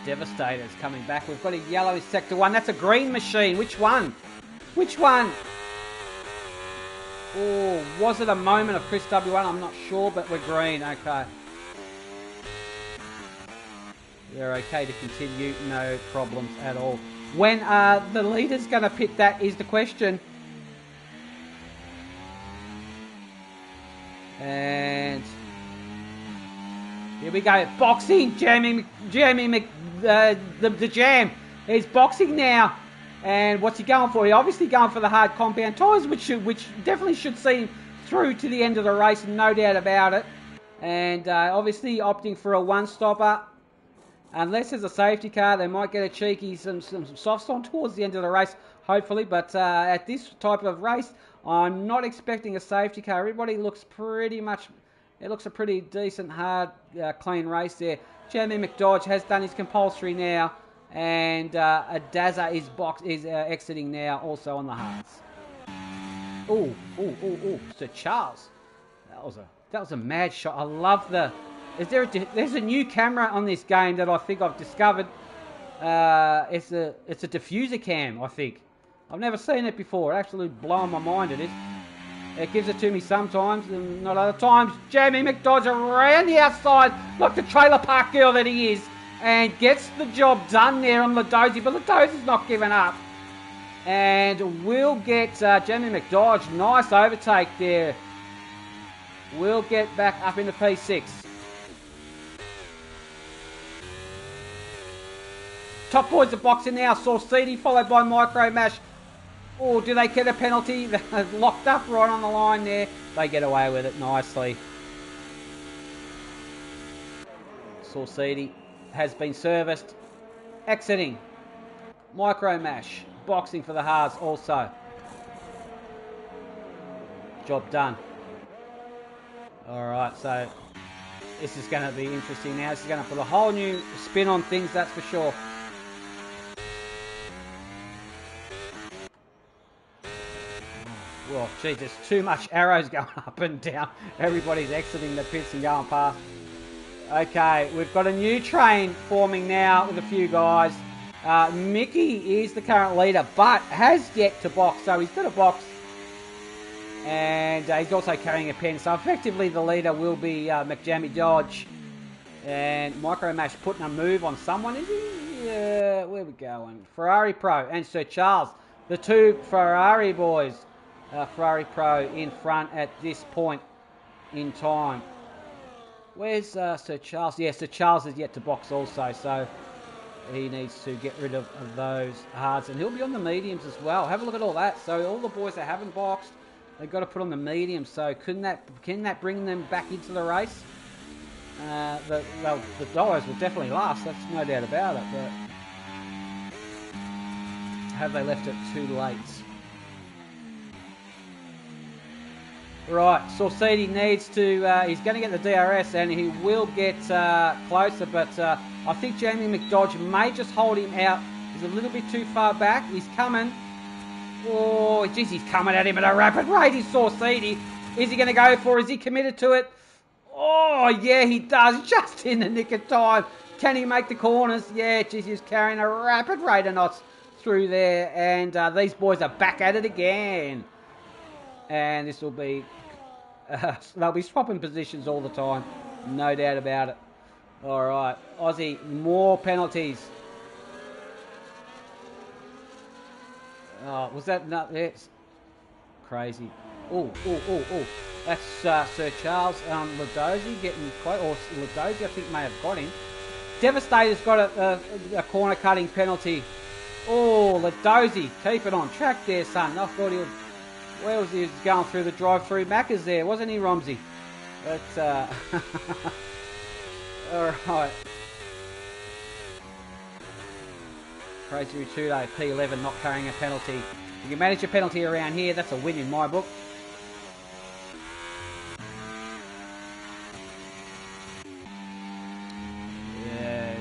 Devastator's coming back. We've got a yellow in sector 1. That's a green machine. Which one? Which one? Oh, was it a moment of Chris W1? I'm not sure, but we're green. Okay. They're okay to continue. No problems at all. When the leader's going to pit, that is the question. And here we go. Boxing. The Jam. He's boxing now. And what's he going for? He's obviously going for the hard compound tyres, which definitely should see him through to the end of the race, no doubt about it. And obviously opting for a one-stopper. Unless there's a safety car, they might get a cheeky some softs on towards the end of the race. hopefully. But at this type of race, I'm not expecting a safety car. Everybody looks pretty much, it looks a pretty decent, hard, clean race there. Jeremy McDodge has done his compulsory now, and Daza is exiting now, also on the hards. Oh, Sir Charles. That was a mad shot. I love the... There's a new camera on this game that I think I've discovered. It's a diffuser cam, I think. I've never seen it before. It absolutely blowing my mind, it is. It gives it to me sometimes and not other times. Jamie McDodge around the outside like the trailer park girl that he is, and gets the job done there on Ladozi, but Ladozi's not giving up. And we'll get Jamie McDodge, nice overtake there. We'll get back up into P6. Top boys are boxing now. Saucidi followed by Micro Mash. Oh, do they get a penalty? They're locked up right on the line there. They get away with it nicely. Saucidi has been serviced. Exiting. Micro Mash. Boxing for the halves also. Job done. Alright, so this is going to be interesting now. This is going to put a whole new spin on things, that's for sure. Well, geez, there's too much arrows going up and down. Everybody's exiting the pits and going past. Okay, we've got a new train forming now with a few guys. Mickey is the current leader, but has yet to box, so he's got a box. And he's also carrying a pen, so effectively the leader will be McJammy Dodge. And Micro Mash putting a move on someone, is he? Yeah, where we going? Ferrari Pro and Sir Charles, the two Ferrari boys. Ferrari Pro in front at this point in time. Where's Sir Charles? Yeah, Sir Charles is yet to box also, so he needs to get rid of those hards. And he'll be on the mediums as well. Have a look at all that. So all the boys that haven't boxed, they've got to put on the mediums. So can that bring them back into the race? The dollars will definitely last, that's no doubt about it. But have they left it too late? Right, Saucidi needs to, he's going to get the DRS and he will get closer, but I think Jamie McDodge may just hold him out. He's a little bit too far back. He's coming. Oh, geez, he's coming at him at a rapid rate. He's Saucidi. Is he going to go for it? Is he committed to it? Oh, yeah, he does, just in the nick of time. Can he make the corners? Yeah, geez, he's carrying a rapid rate of knots through there, and these boys are back at it again. And this will be, they'll be swapping positions all the time, no doubt about it. All right, Aussie, more penalties. Oh, was that not? It's crazy. Oh. That's Sir Charles Ladozi getting close, or Ladozi I think may have got him. Devastator's got a corner cutting penalty. Oh, Ladozi, keep it on track there, son. I thought he was. Where was he going through the drive-through Macca's there, wasn't he, Romsey? But, alright. Crazy Ritude, P11 not carrying a penalty. If you manage a penalty around here, that's a win in my book. Yeah.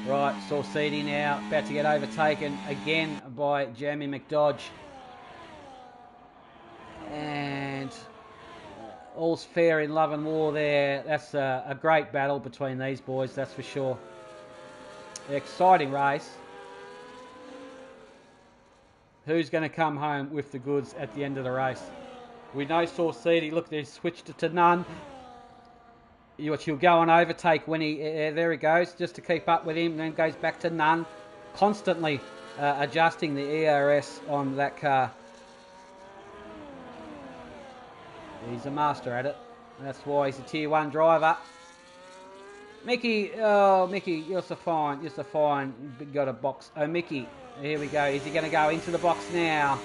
Right, Saucidi now, about to get overtaken again by Jamie McDodge. And all's fair in love and war there. That's a great battle between these boys, that's for sure. Exciting race. Who's going to come home with the goods at the end of the race? We know Saucidi, look, they switched it to none. He'll go and overtake when he, there he goes, just to keep up with him, then goes back to none. Constantly adjusting the ERS on that car. He's a master at it. That's why he's a tier 1 driver. Mickey, oh, Mickey, you're so fine. You're so fine. You've got a box. Oh, Mickey, here we go. Is he going to go into the box now?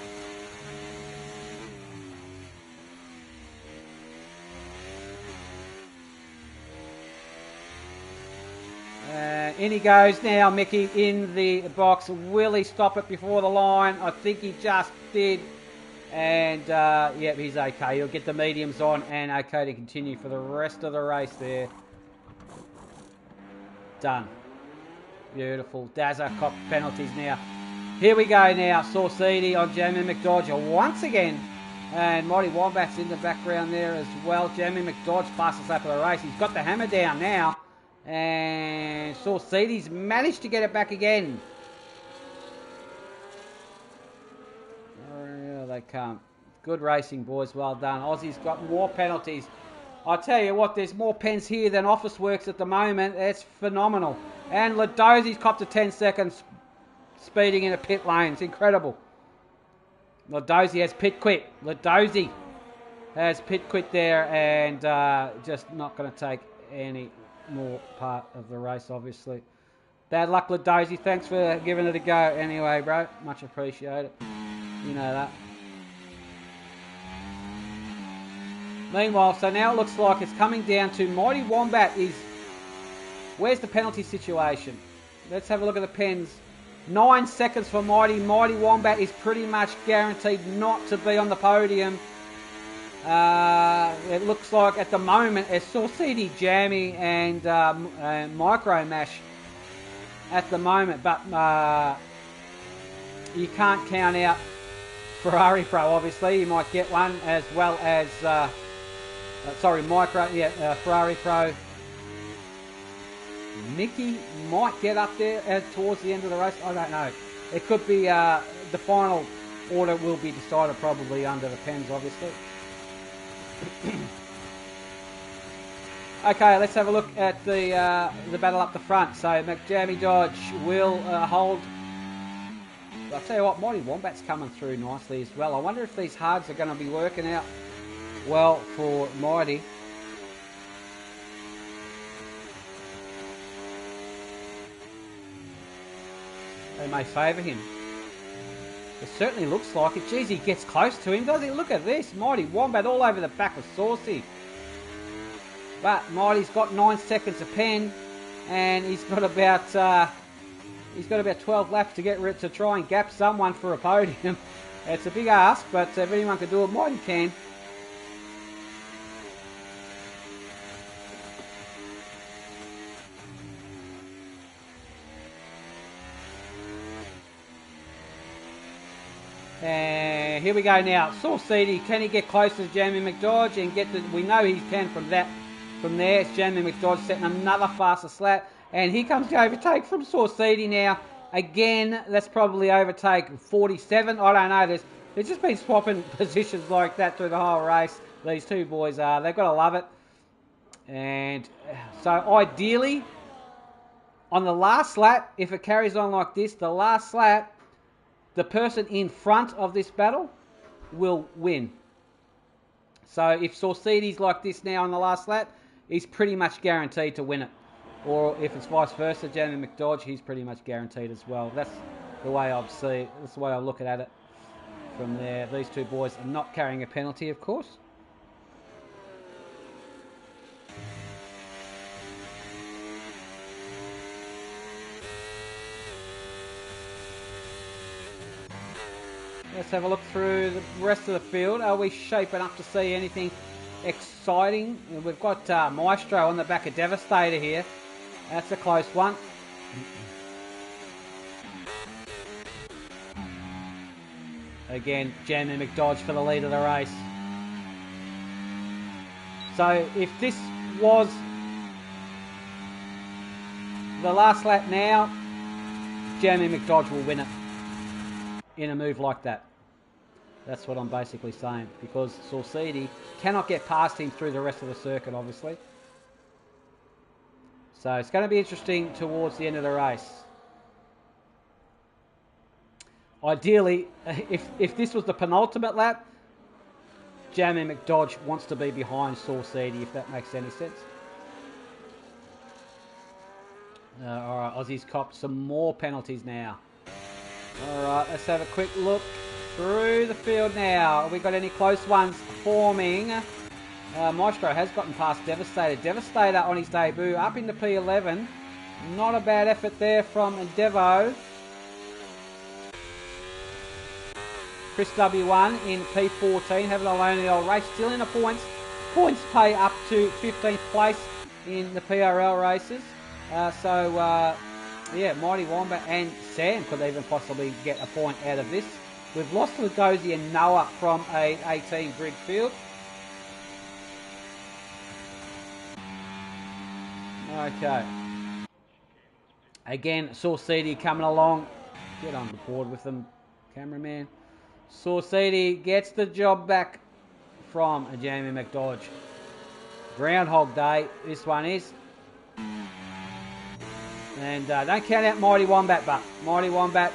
In he goes now, Mickey, in the box. Will he stop it before the line? I think he just did. And, yep, he's okay. He'll get the mediums on and okay to continue for the rest of the race there. Done. Beautiful. Dazza cop penalties now. Here we go now. Saucidi on Jamie McDodge once again. And Mighty Wombat's in the background there as well. Jamie McDodge fastest lap of the race. He's got the hammer down now. And Saucidi's managed to get it back again. Oh, they come. Good racing, boys. Well done. Aussie's got more penalties. I tell you what, there's more pens here than Office Works at the moment. It's phenomenal. And Ladosi's copped a 10 seconds speeding in a pit lane. It's incredible. Ladosi has pit quit. Ladosi has pit quit there and just not going to take any more part of the race, obviously. Bad luck, Ladosi. Thanks for giving it a go anyway, bro. Much appreciated. You know that. Meanwhile, so now it looks like it's coming down to Mighty Wombat is... Where's the penalty situation? Let's have a look at the pens. 9 seconds for Mighty. Mighty Wombat is pretty much guaranteed not to be on the podium. It looks like at the moment it's Saucidi, Jammy and Micro Mash at the moment. But you can't count out Ferrari Pro, obviously. You might get one as well as... Ferrari Pro. Mickey might get up there towards the end of the race. I don't know. It could be the final order will be decided probably under the pens, obviously. Okay, let's have a look at the battle up the front. So McJammy Dodge will hold. I'll tell you what, Mighty Wombat's coming through nicely as well. I wonder if these hards are going to be working out well for Mighty. They may favour him. It certainly looks like it. Geez, he gets close to him, does he? Look at this. Mighty Wombat all over the back of Saucy. But Mighty's got 9 seconds a pen, and he's got about 12 laps to get to try and gap someone for a podium. It's a big ask, but if anyone can do it, Mighty can. And here we go now. Saucidi, can he get close to Jamie McDodge and get the... We know he can from that. From there, it's Jamie McDodge setting another fastest lap. And here comes the overtake from Saucidi now. Again, that's probably overtake 47. I don't know. They've just been swapping positions like that through the whole race. These two boys are. They've got to love it. And so ideally, on the last lap, if it carries on like this, the last lap, the person in front of this battle will win. So if Saucidi's like this now on the last lap, he's pretty much guaranteed to win it. Or if it's vice versa, Jamie McDodge, he's pretty much guaranteed as well. That's the way I see it. That's the way I look at it from there. These two boys are not carrying a penalty, of course. Let's have a look through the rest of the field. Are we shaping up to see anything exciting? We've got Maestro on the back of Devastator here. That's a close one. Again, Jamie McDodge for the lead of the race. So if this was the last lap now, Jamie McDodge will win it in a move like that. That's what I'm basically saying, because Saucidi cannot get past him through the rest of the circuit, obviously. So it's going to be interesting towards the end of the race. Ideally, if this was the penultimate lap, Jamie McDodge wants to be behind Saucidi, if that makes any sense. Alright, Aussie's copped some more penalties now. Alright, let's have a quick look through the field now. Have we got any close ones forming? Maestro has gotten past Devastator. Devastator on his debut up into P11. Not a bad effort there from Devo. Chris W1 in P14, having a lonely old race, still in the points. Points pay up to 15th place in the PRL races. Yeah, Mighty Wombat and Sam could even possibly get a point out of this. We've lost Lugosi and Noah from a 18 grid field. Okay. Again, Saucidi coming along. Get on the board with them, cameraman. Saucidi gets the job back from Jamie McDodge. Groundhog Day, this one is. And don't count out Mighty Wombat, but Mighty Wombat,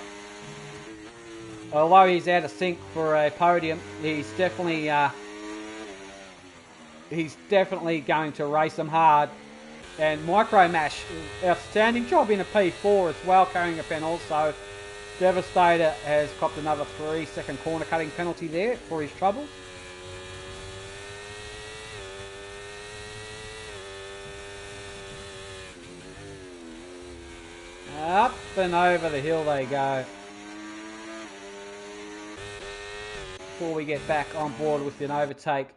although he's out of sync for a podium, he's definitely going to race them hard. And Micro Mash, outstanding job in a P4 as well, carrying a pen also. Devastator has copped another 3-second corner cutting penalty there for his troubles. Up and over the hill they go. Before we get back on board with an overtake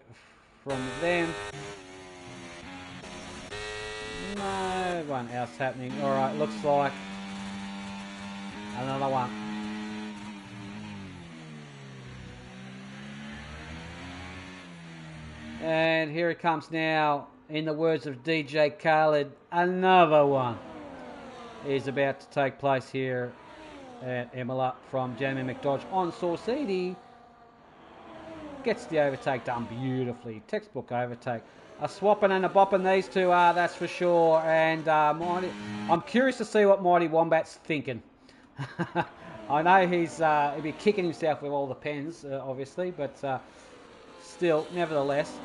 from them. No one else happening. Alright, looks like another one. And here it comes now, in the words of DJ Khaled, another one is about to take place here at Imola from Jamie McDodge on Saucidi. Gets the overtake done beautifully. Textbook overtake. A swapping and a bopping these two are, that's for sure. And I'm curious to see what Mighty Wombat's thinking. I know he'll be kicking himself with all the pens, obviously, but still, nevertheless,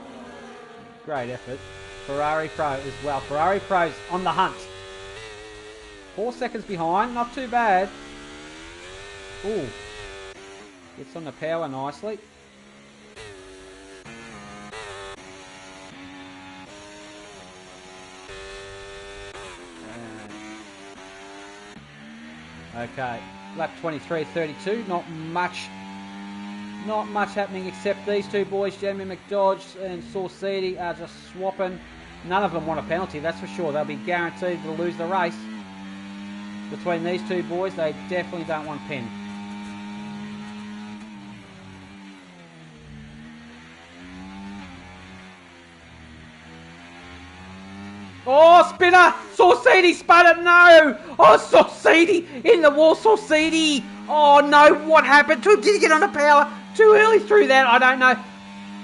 great effort. Ferrari Pro as well. Ferrari Pro's on the hunt. 4 seconds behind, not too bad. Ooh, gets on the power nicely. Okay, lap 23.32, not much happening except these two boys, Jamie McDodge and Saucidi, are just swapping. None of them want a penalty, that's for sure. They'll be guaranteed to lose the race. Between these two boys, they definitely don't want pen. Oh, spinner! Saucidi spun it, no! Oh, Saucidi in the wall, Saucidi! Oh no, what happened to him? Did he get on the power too early through that? I don't know.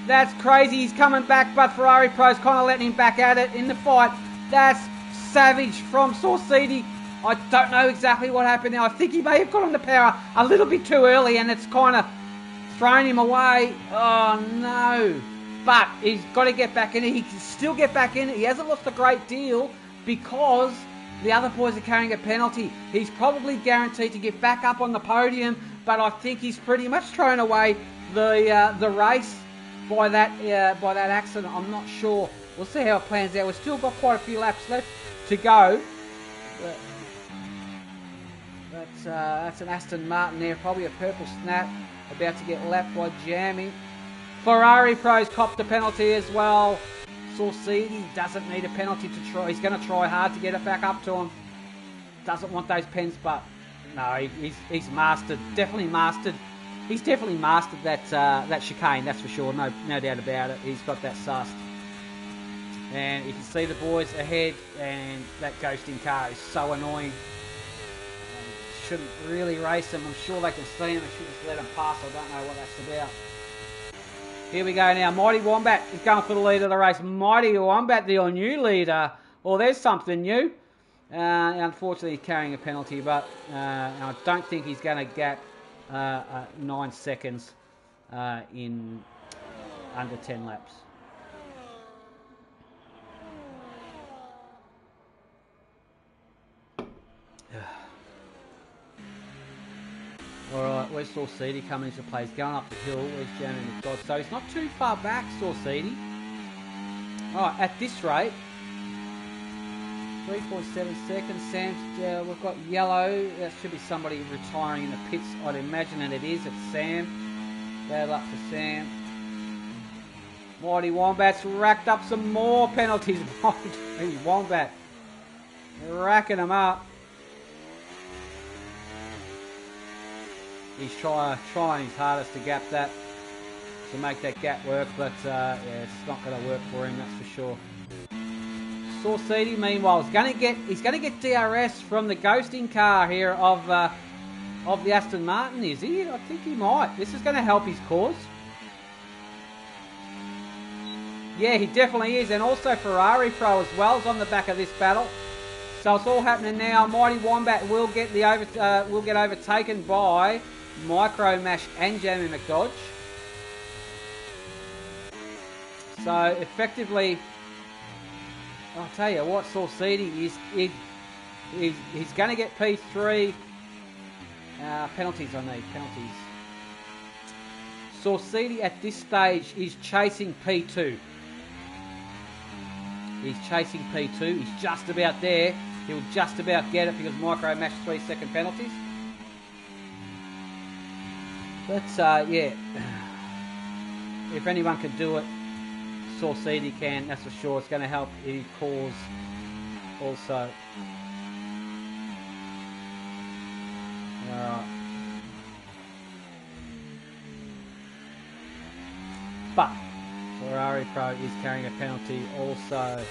That's crazy, he's coming back, but Ferrari Pro's kind of letting him back at it in the fight. That's savage from Saucidi. I don't know exactly what happened there. I think he may have got on the power a little bit too early and it's kind of thrown him away. Oh no. But he's got to get back in it. He can still get back in it. He hasn't lost a great deal because the other boys are carrying a penalty. He's probably guaranteed to get back up on the podium, but I think he's pretty much thrown away the race by that accident. I'm not sure. We'll see how it plans out. We've still got quite a few laps left to go. That's an Aston Martin there, probably a purple snap, about to get lapped by Jamie. Ferrari Pro's copped a penalty as well. Saucidi doesn't need a penalty to try. He's going to try hard to get it back up to him. Doesn't want those pens, but no, he's mastered. Definitely mastered. He's definitely mastered that chicane. That's for sure. No doubt about it. He's got that sussed. And you can see the boys ahead, and that ghosting car is so annoying. Shouldn't really race them. I'm sure they can see him. They should just let him pass. I don't know what that's about. Here we go now. Mighty Wombat is going for the lead of the race. Mighty Wombat, the new leader. Well, there's something new. Unfortunately, he's carrying a penalty, but I don't think he's going to get 9 seconds in under 10 laps. Alright, where's Saucidi coming into play? He's going up the hill. Where's Jamie McDodge? So he's not too far back, Saucidi. Alright, at this rate, 3.7 seconds. Sam's, we've got yellow. That should be somebody retiring in the pits. I'd imagine, and it is. It's Sam. Bad luck for Sam. Mighty Wombat's racked up some more penalties. Mighty Wombat racking them up. He's trying his hardest to gap that, to make that gap work, but yeah, it's not going to work for him, that's for sure. Saucedy, meanwhile, he's going to get DRS from the ghosting car here of the Aston Martin, is he? I think he might. This is going to help his cause. Yeah, he definitely is, and also Ferrari Pro as well is on the back of this battle. So it's all happening now. Mighty Wombat will get overtaken by Micro Mash and Jamie McDodge. So effectively, I'll tell you what, Saucedy is he's going to get P3 penalties. I need penalties. Saucedy at this stage is chasing P2. He's chasing P2. He's just about there. He'll just about get it because Micro Mash 3-second penalties. But yeah, if anyone can do it, Saucedy can, that's for sure. It's going to help his cause also. Alright. But Ferrari Pro is carrying a penalty also.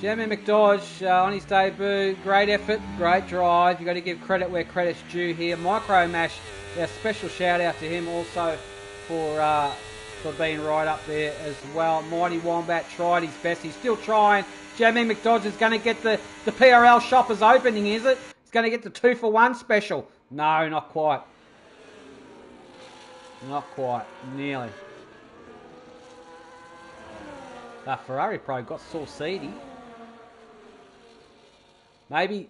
Jamie McDodge on his debut, great effort, great drive. You've got to give credit where credit's due here. Micro Mash, a special shout out to him also for being right up there as well. Mighty Wombat tried his best. He's still trying. Jamie McDodge is going to get the PRL shoppers opening, is it? He's going to get the 2-for-1 special. No, not quite. Not quite. Nearly. Ferrari Pro got Saucedy. Maybe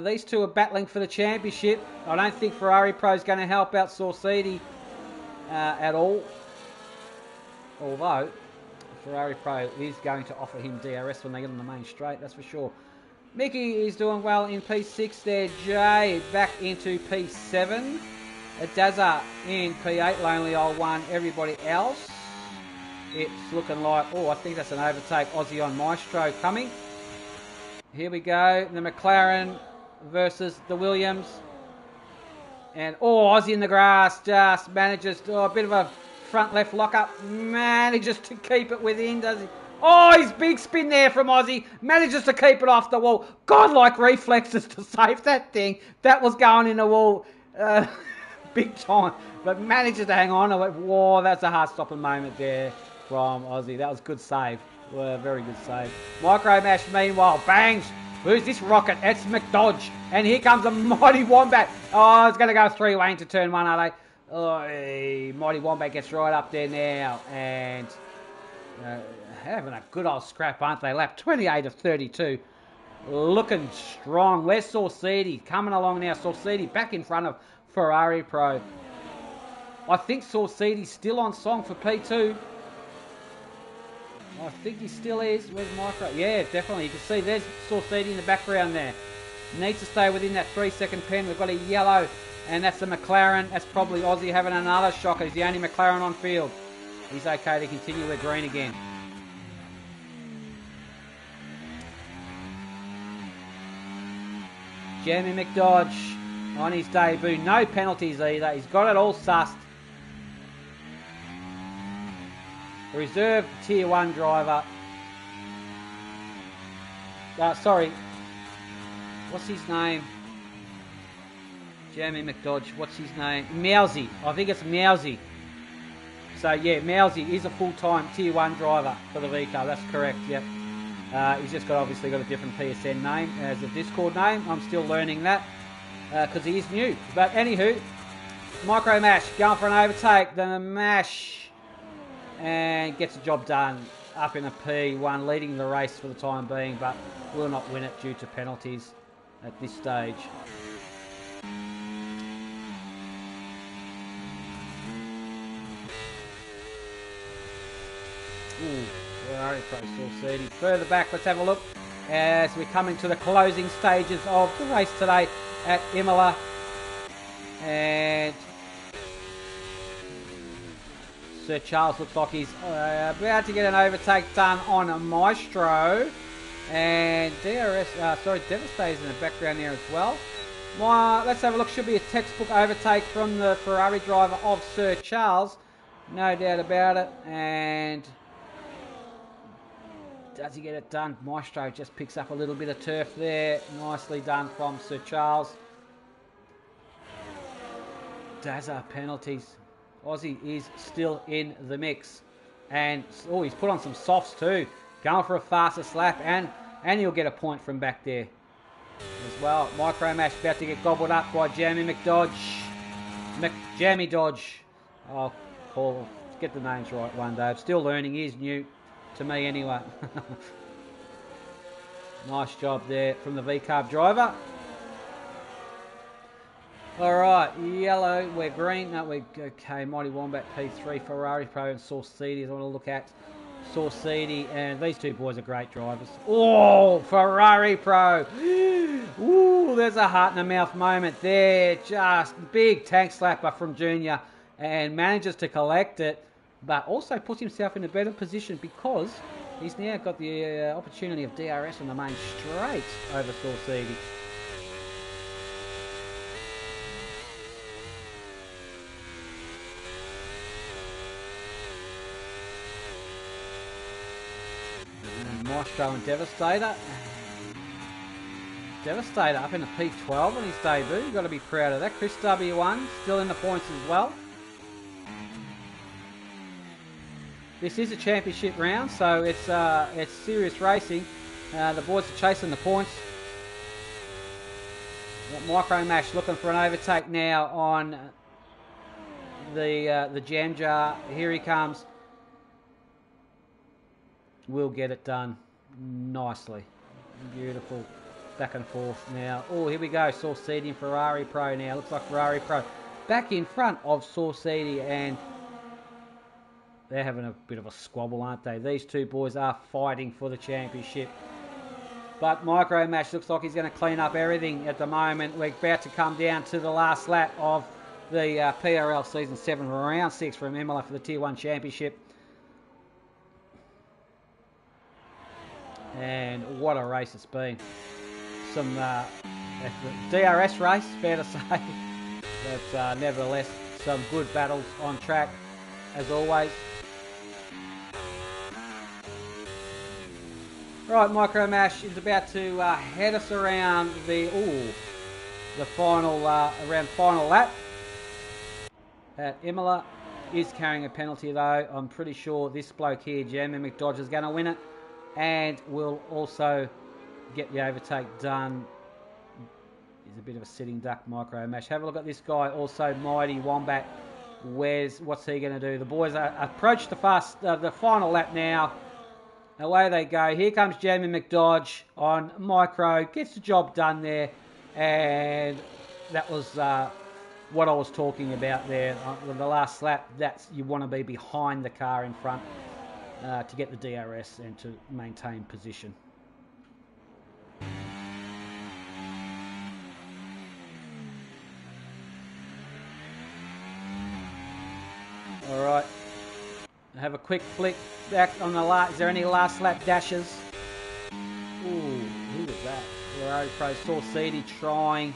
these two are battling for the championship. I don't think Ferrari Pro is going to help out Saucedy at all. Although Ferrari Pro is going to offer him DRS when they get on the main straight, that's for sure. Mickey is doing well in P6 there. Jay back into P7. Dazza in P8, lonely old one. Everybody else, it's looking like, oh, I think that's an overtake. Aussie on Maestro coming. Here we go. The McLaren versus the Williams. And, oh, Aussie in the grass just manages to, a bit of a front left lock-up. Manages to keep it within, does he? Oh, his big spin there from Aussie. Manages to keep it off the wall. Godlike reflexes to save that thing. That was going in the wall big time. But manages to hang on to it. Whoa, that's a heart-stopping moment there from Aussie. That was a good save. Very good save. Micro Mash, meanwhile, bangs. Who's this rocket? It's McDodge. And here comes a Mighty Wombat. Oh, it's going to go three-way into turn one, are they? Oh, Mighty Wombat gets right up there now. And having a good old scrap, aren't they? Lap 28 of 32. Looking strong. Where's Saucedy? Coming along now. Saucedy back in front of Ferrari Pro. I think Saucedy's still on song for P2. I think he still is. Where's Micro? Yeah, definitely. You can see there's Saucedy in the background there. Needs to stay within that 3-second pen. We've got a yellow, and that's the McLaren. That's probably Aussie having another shocker. He's the only McLaren on field. He's okay to continue with green again. Jamie McDodge on his debut. No penalties either. He's got it all sussed. Reserve Tier 1 driver. Sorry. What's his name? Jamie McDodge. What's his name? Mousy. I think it's Mousy. So, yeah, Mousy is a full-time Tier 1 driver for the VCAR. That's correct, yep. He's just obviously got a different PSN name as a Discord name. I'm still learning that because he is new. But anywho, Micro Mash going for an overtake. The Mash and gets the job done up in a P1, leading the race for the time being, but will not win it due to penalties at this stage. Ooh, Ferrari Pro Saucedy. Further back, let's have a look. as we're coming to the closing stages of the race today at Imola. And Sir Charles looks like he's about to get an overtake done on Maestro. And Devastator's in the background there as well. Let's have a look. Should be a textbook overtake from the Ferrari driver of Sir Charles. No doubt about it. And does he get it done? Maestro just picks up a little bit of turf there. Nicely done from Sir Charles. Dazza penalties. Aussie is still in the mix. And, he's put on some softs too. Going for a faster slap, and he'll get a point from back there as well. Micro Mash about to get gobbled up by Jamie McDodge. Jamie Dodge. I'll get the names right one day. I'm still learning. He is new to me anyway. Nice job there from the V-Carb driver. Alright, yellow, we're green. No, we're okay. Mighty Wombat P3, Ferrari Pro, and Source City is what I want to look at. Source City, and these two boys are great drivers. Oh, Ferrari Pro. Ooh, there's a heart in the mouth moment there. Just big tank slapper from Junior, and manages to collect it, but also puts himself in a better position because he's now got the opportunity of DRS on the main straight over Source City. Maestro and Devastator. Devastator up in the P12 on his debut. You've got to be proud of that. Chris W1 still in the points as well. This is a championship round, so it's serious racing. The boys are chasing the points. Micro Mash looking for an overtake now on the Jam Jar. Here he comes. Will get it done nicely. Beautiful. Back and forth now. Oh, here we go. Source City and Ferrari Pro now. Looks like Ferrari Pro back in front of Source City, and they're having a bit of a squabble, aren't they? These two boys are fighting for the championship. But Micro Mash looks like he's going to clean up everything at the moment. We're about to come down to the last lap of the PRL Season 7 Round 6 from Imola for the Tier 1 Championship. And what a race it's been. Some DRS race, fair to say. But nevertheless, some good battles on track, as always. Right, Micro Mash is about to head us around the final lap at Imola. Is carrying a penalty though. I'm pretty sure this bloke here, Jamie McDodge, is going to win it, and will also get the overtake done. He's a bit of a sitting duck, Micro Mash. Have a look at this guy, also Mighty Wombat. What's he going to do? The boys approach the final lap now. Away they go. Here comes Jamie McDodge on Micro. Gets the job done there. And that was what I was talking about there. The last lap, you want to be behind the car in front to get the DRS and to maintain position. All right. Have a quick flick back on the last. Is there any last lap dashes? Ooh, who was that? Ferrari Pro Source City trying,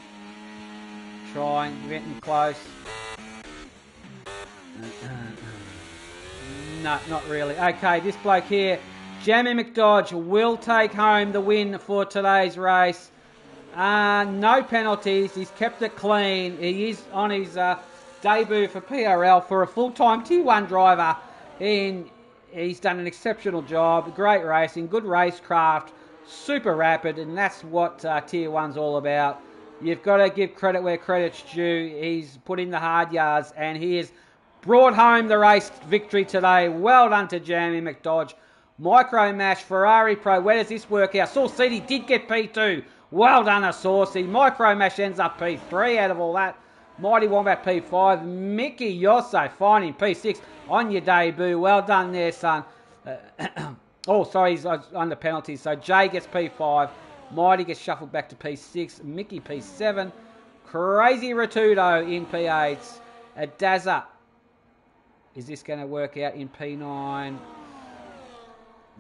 getting close. No, not really. Okay, this bloke here, Jamie McDodge, will take home the win for today's race. No penalties. He's kept it clean. He is on his debut for PRL for a full-time Tier 1 driver. He's done an exceptional job. Great racing, good racecraft, super rapid, and that's what Tier 1's all about. You've got to give credit where credit's due. He's put in the hard yards, and he has brought home the race victory today. Well done to Jamie McDodge. Micro Mash, Ferrari Pro, where does this work out? Source City did get P2. Well done, a Saucy. Micro Mash ends up P3 out of all that. Mighty Wombat P5. Mickey Yosso finding P6 on your debut. Well done there, son. Oh, sorry, he's under penalties. So Jay gets P5. Mighty gets shuffled back to P6. Mickey P7. Crazy Ratudo in P8. Dazza. Is this going to work out in P9?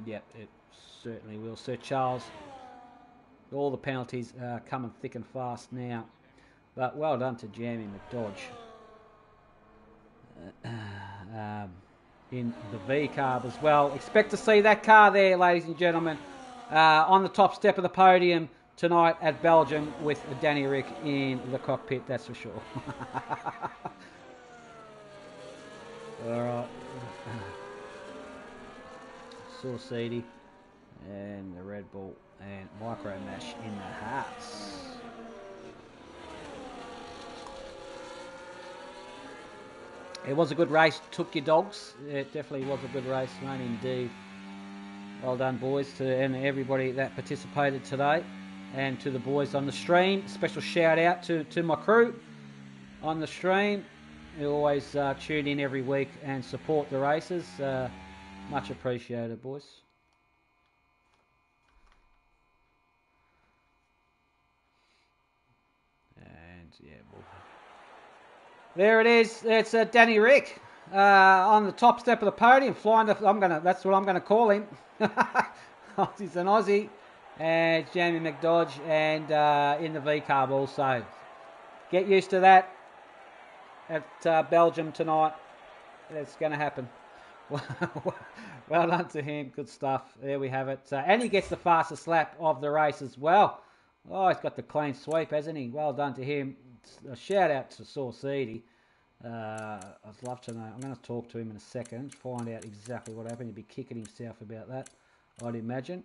Yep, it certainly will. Sir Charles. All the penalties are coming thick and fast now. But well done to Jamie McDodge. In the V carb as well. Expect to see that car there, ladies and gentlemen, on the top step of the podium tonight at Belgium with Danny Rick in the cockpit, that's for sure. Alright. Saucedy and the Red Bull and Micro Mash in the hearts. It was a good race. Took your dogs. It definitely was a good race, mate, indeed. Well done, boys, and everybody that participated today. And to the boys on the stream. Special shout out to my crew on the stream, who always tune in every week and support the races. Much appreciated, boys. And yeah, there it is. It's Danny Rick on the top step of the podium, flying. That's what I'm gonna call him. He's an Aussie, and Jamie McDodge, and in the V carb also. Get used to that at Belgium tonight. It's going to happen. Well done to him. Good stuff. There we have it. And he gets the fastest lap of the race as well. Oh, he's got the clean sweep, hasn't he? Well done to him. A shout out to Saucedy. I'd love to know. I'm going to talk to him in a second, find out exactly what happened. He'd be kicking himself about that, I'd imagine.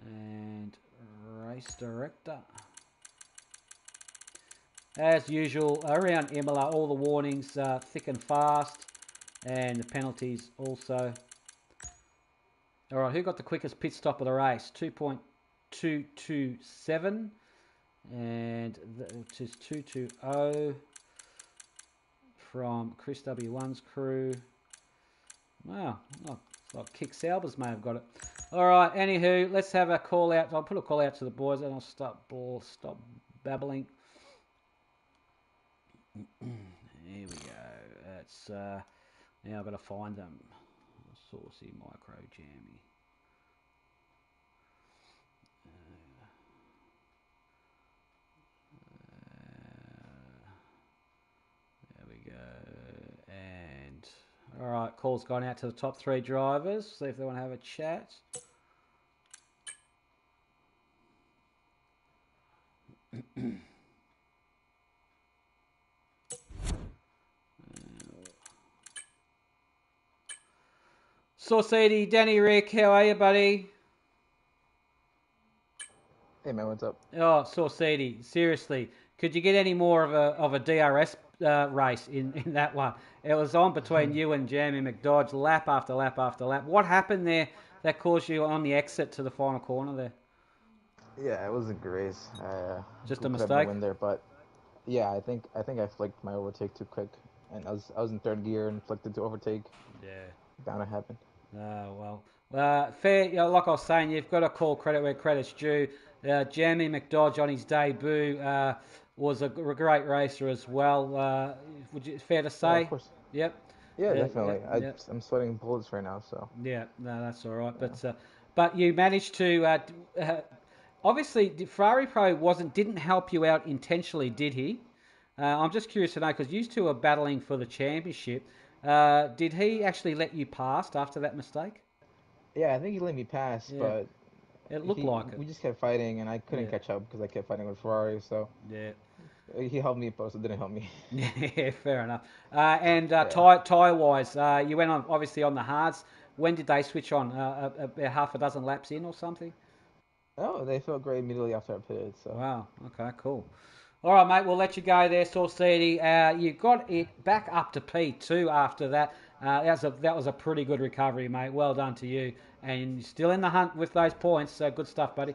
And race director. As usual, around Imola, all the warnings thick and fast, and the penalties also. All right, who got the quickest pit stop of the race? 2.227, and which is 220 from Chris W1's crew. Wow, like Kick Salbers may have got it. All right, anywho, let's have a call out. I'll put a call out to the boys, and I'll stop babbling. Here we go. That's now I've got to find them. Saucy Micro Jammy. There we go. And all right, call's gone out to the top 3 drivers. See if they want to have a chat. Saucedy, Danny Rick, how are you, buddy? Hey man, what's up? Oh, Saucedy, seriously, could you get any more of a DRS race in that one? It was on between you and Jamie McDodge, lap after lap after lap. What happened there that caused you on the exit to the final corner there? Yeah, it was a good race. Just a mistake. Win there, but yeah, I think I flicked my overtake too quick, and I was in 3rd gear and flicked it to overtake. Yeah, bound to happen. Well, fair. You know, like I was saying, you've got to call credit where credit's due. Jamie McDodge on his debut was a great racer as well. Fair to say? Yeah, of course. Yep. Yeah, definitely. I'm sweating bullets right now, so. Yeah, no, that's all right. Yeah. But you managed to. Obviously, Ferrari Pro didn't help you out intentionally, did he? I'm just curious to know because you two are battling for the championship. Did he actually let you pass after that mistake? Yeah, I think he let me pass, but it looked like it. We just kept fighting, and I couldn't catch up because I kept fighting with Ferrari. So yeah, he helped me, but it didn't help me. Yeah, fair enough. Tyre wise, you went on obviously on the hards. When did they switch on? About half a dozen laps in or something? Oh, they felt great immediately after I pitted. So wow. Okay, cool. All right, mate. We'll let you go there, Saucedy. You got it back up to P2 after that. That was a pretty good recovery, mate. Well done to you. And you're still in the hunt with those points. So good stuff, buddy.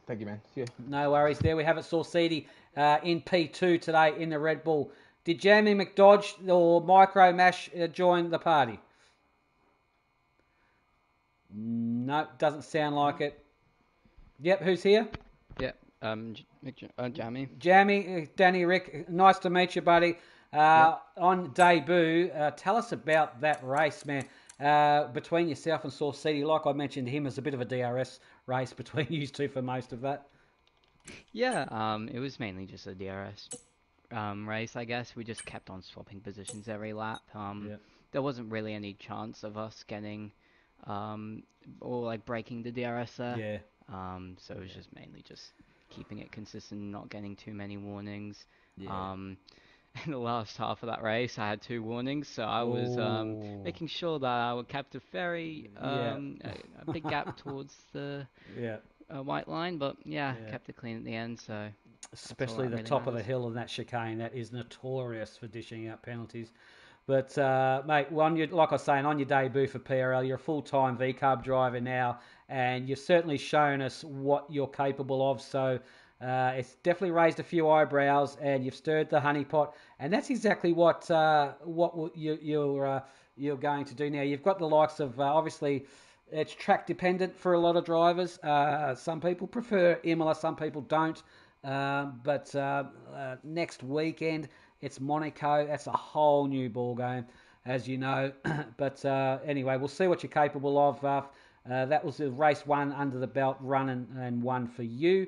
Thank you, man. See ya. No worries. There we have it, Saucedy in P2 today in the Red Bull. Did Jamie McDodge or Micro Mash join the party? No, doesn't sound like it. Yep, who's here? Yeah, Jamie. Jamie, Danny, Rick, nice to meet you, buddy. On debut, tell us about that race, man. Between yourself and Source City, like I mentioned him, as a bit of a DRS race between you two for most of that. Yeah, it was mainly just a DRS race, I guess. We just kept on swapping positions every lap. There wasn't really any chance of us getting or like breaking the DRS there. Yeah. So it was just mainly just keeping it consistent, not getting too many warnings. Yeah. In the last half of that race, I had 2 warnings, so I was making sure that I kept a very a big gap towards the white line, but kept it clean at the end. So especially the really top matters. of the hill of that chicane, that is notorious for dishing out penalties. But mate, like I was saying, on your debut for PRL, you're a full-time V-Carb driver now, and you've certainly shown us what you're capable of. So it's definitely raised a few eyebrows, and you've stirred the honeypot, and that's exactly what you're going to do now. You've got the likes of obviously. It's track dependent for a lot of drivers. Some people prefer Imola, some people don't. But next weekend it's Monaco. That's a whole new ball game, as you know. But anyway, we'll see what you're capable of. That was race 1 under the belt, run and 1 for you.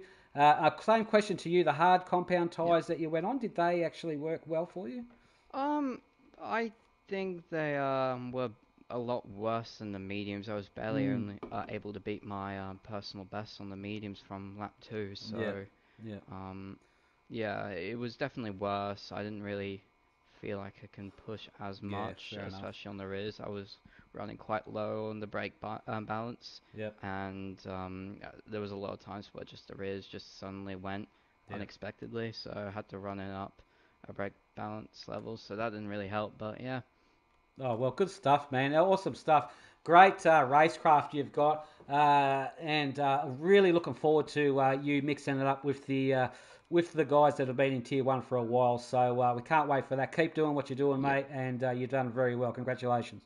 Same question to you. The hard compound tyres that you went on, did they actually work well for you? I think they were a lot worse than the mediums. I was barely only able to beat my personal best on the mediums from lap 2. So it was definitely worse. I didn't really feel like I can push as much, especially on the rears. I was running quite low on the brake balance. And there was a lot of times where just the rears just suddenly went unexpectedly, so I had to run it up a brake balance level. So that didn't really help, but yeah. Oh, well, good stuff, man. Awesome stuff. Great racecraft you've got, and really looking forward to you mixing it up with the guys that have been in Tier 1 for a while. So we can't wait for that. Keep doing what you're doing, mate, and you've done very well. Congratulations.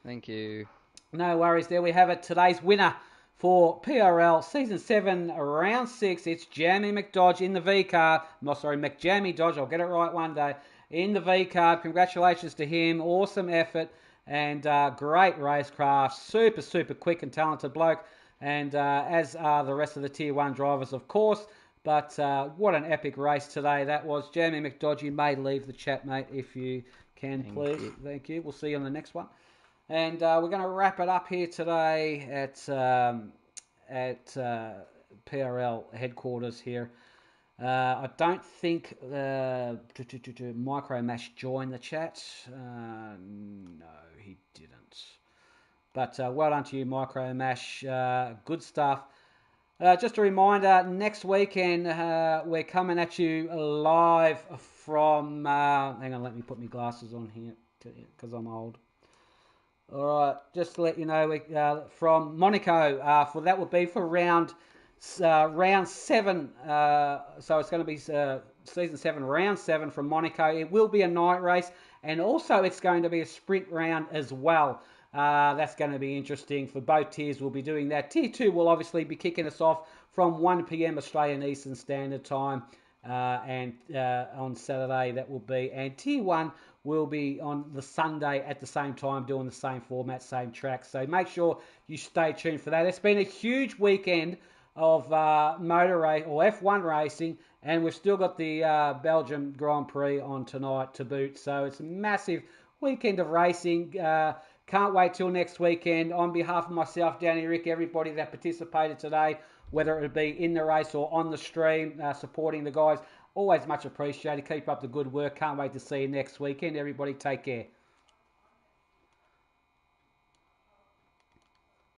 Thank you. No worries. There we have it. Today's winner for PRL Season 7, Round 6. It's Jamie McDodge in the V-car. McJamie Dodge. I'll get it right one day. In the V-car. Congratulations to him. Awesome effort and great racecraft. Super, super quick and talented bloke. And as are the rest of the Tier 1 drivers, of course. But what an epic race today that was. Jamie McDodge, you may leave the chat, mate, if you can, please. Thank you. We'll see you on the next one. And we're going to wrap it up here today at PRL headquarters here. I don't think Micro Mash joined the chat. No, he didn't. But well done to you, Micro Mash. Good stuff. Just a reminder, next weekend we're coming at you live from... hang on, let me put my glasses on here because I'm old. All right, just to let you know, from Monaco, for that would be for round 7. So it's going to be season 7, round 7 from Monaco. It will be a night race, and also it's going to be a sprint round as well. That's going to be interesting for both tiers. We'll be doing that. Tier 2 will obviously be kicking us off from 1 p.m. Australian Eastern Standard Time, and on Saturday that will be. And Tier 1 will be on the Sunday at the same time, doing the same format, same track. So make sure you stay tuned for that. It's been a huge weekend of motor race or F1 racing, and we've still got the Belgium Grand Prix on tonight to boot. So it's a massive weekend of racing. Can't wait till next weekend. On behalf of myself, Danny, Rick, everybody that participated today, whether it be in the race or on the stream, supporting the guys, always much appreciated. Keep up the good work. Can't wait to see you next weekend. Everybody take care.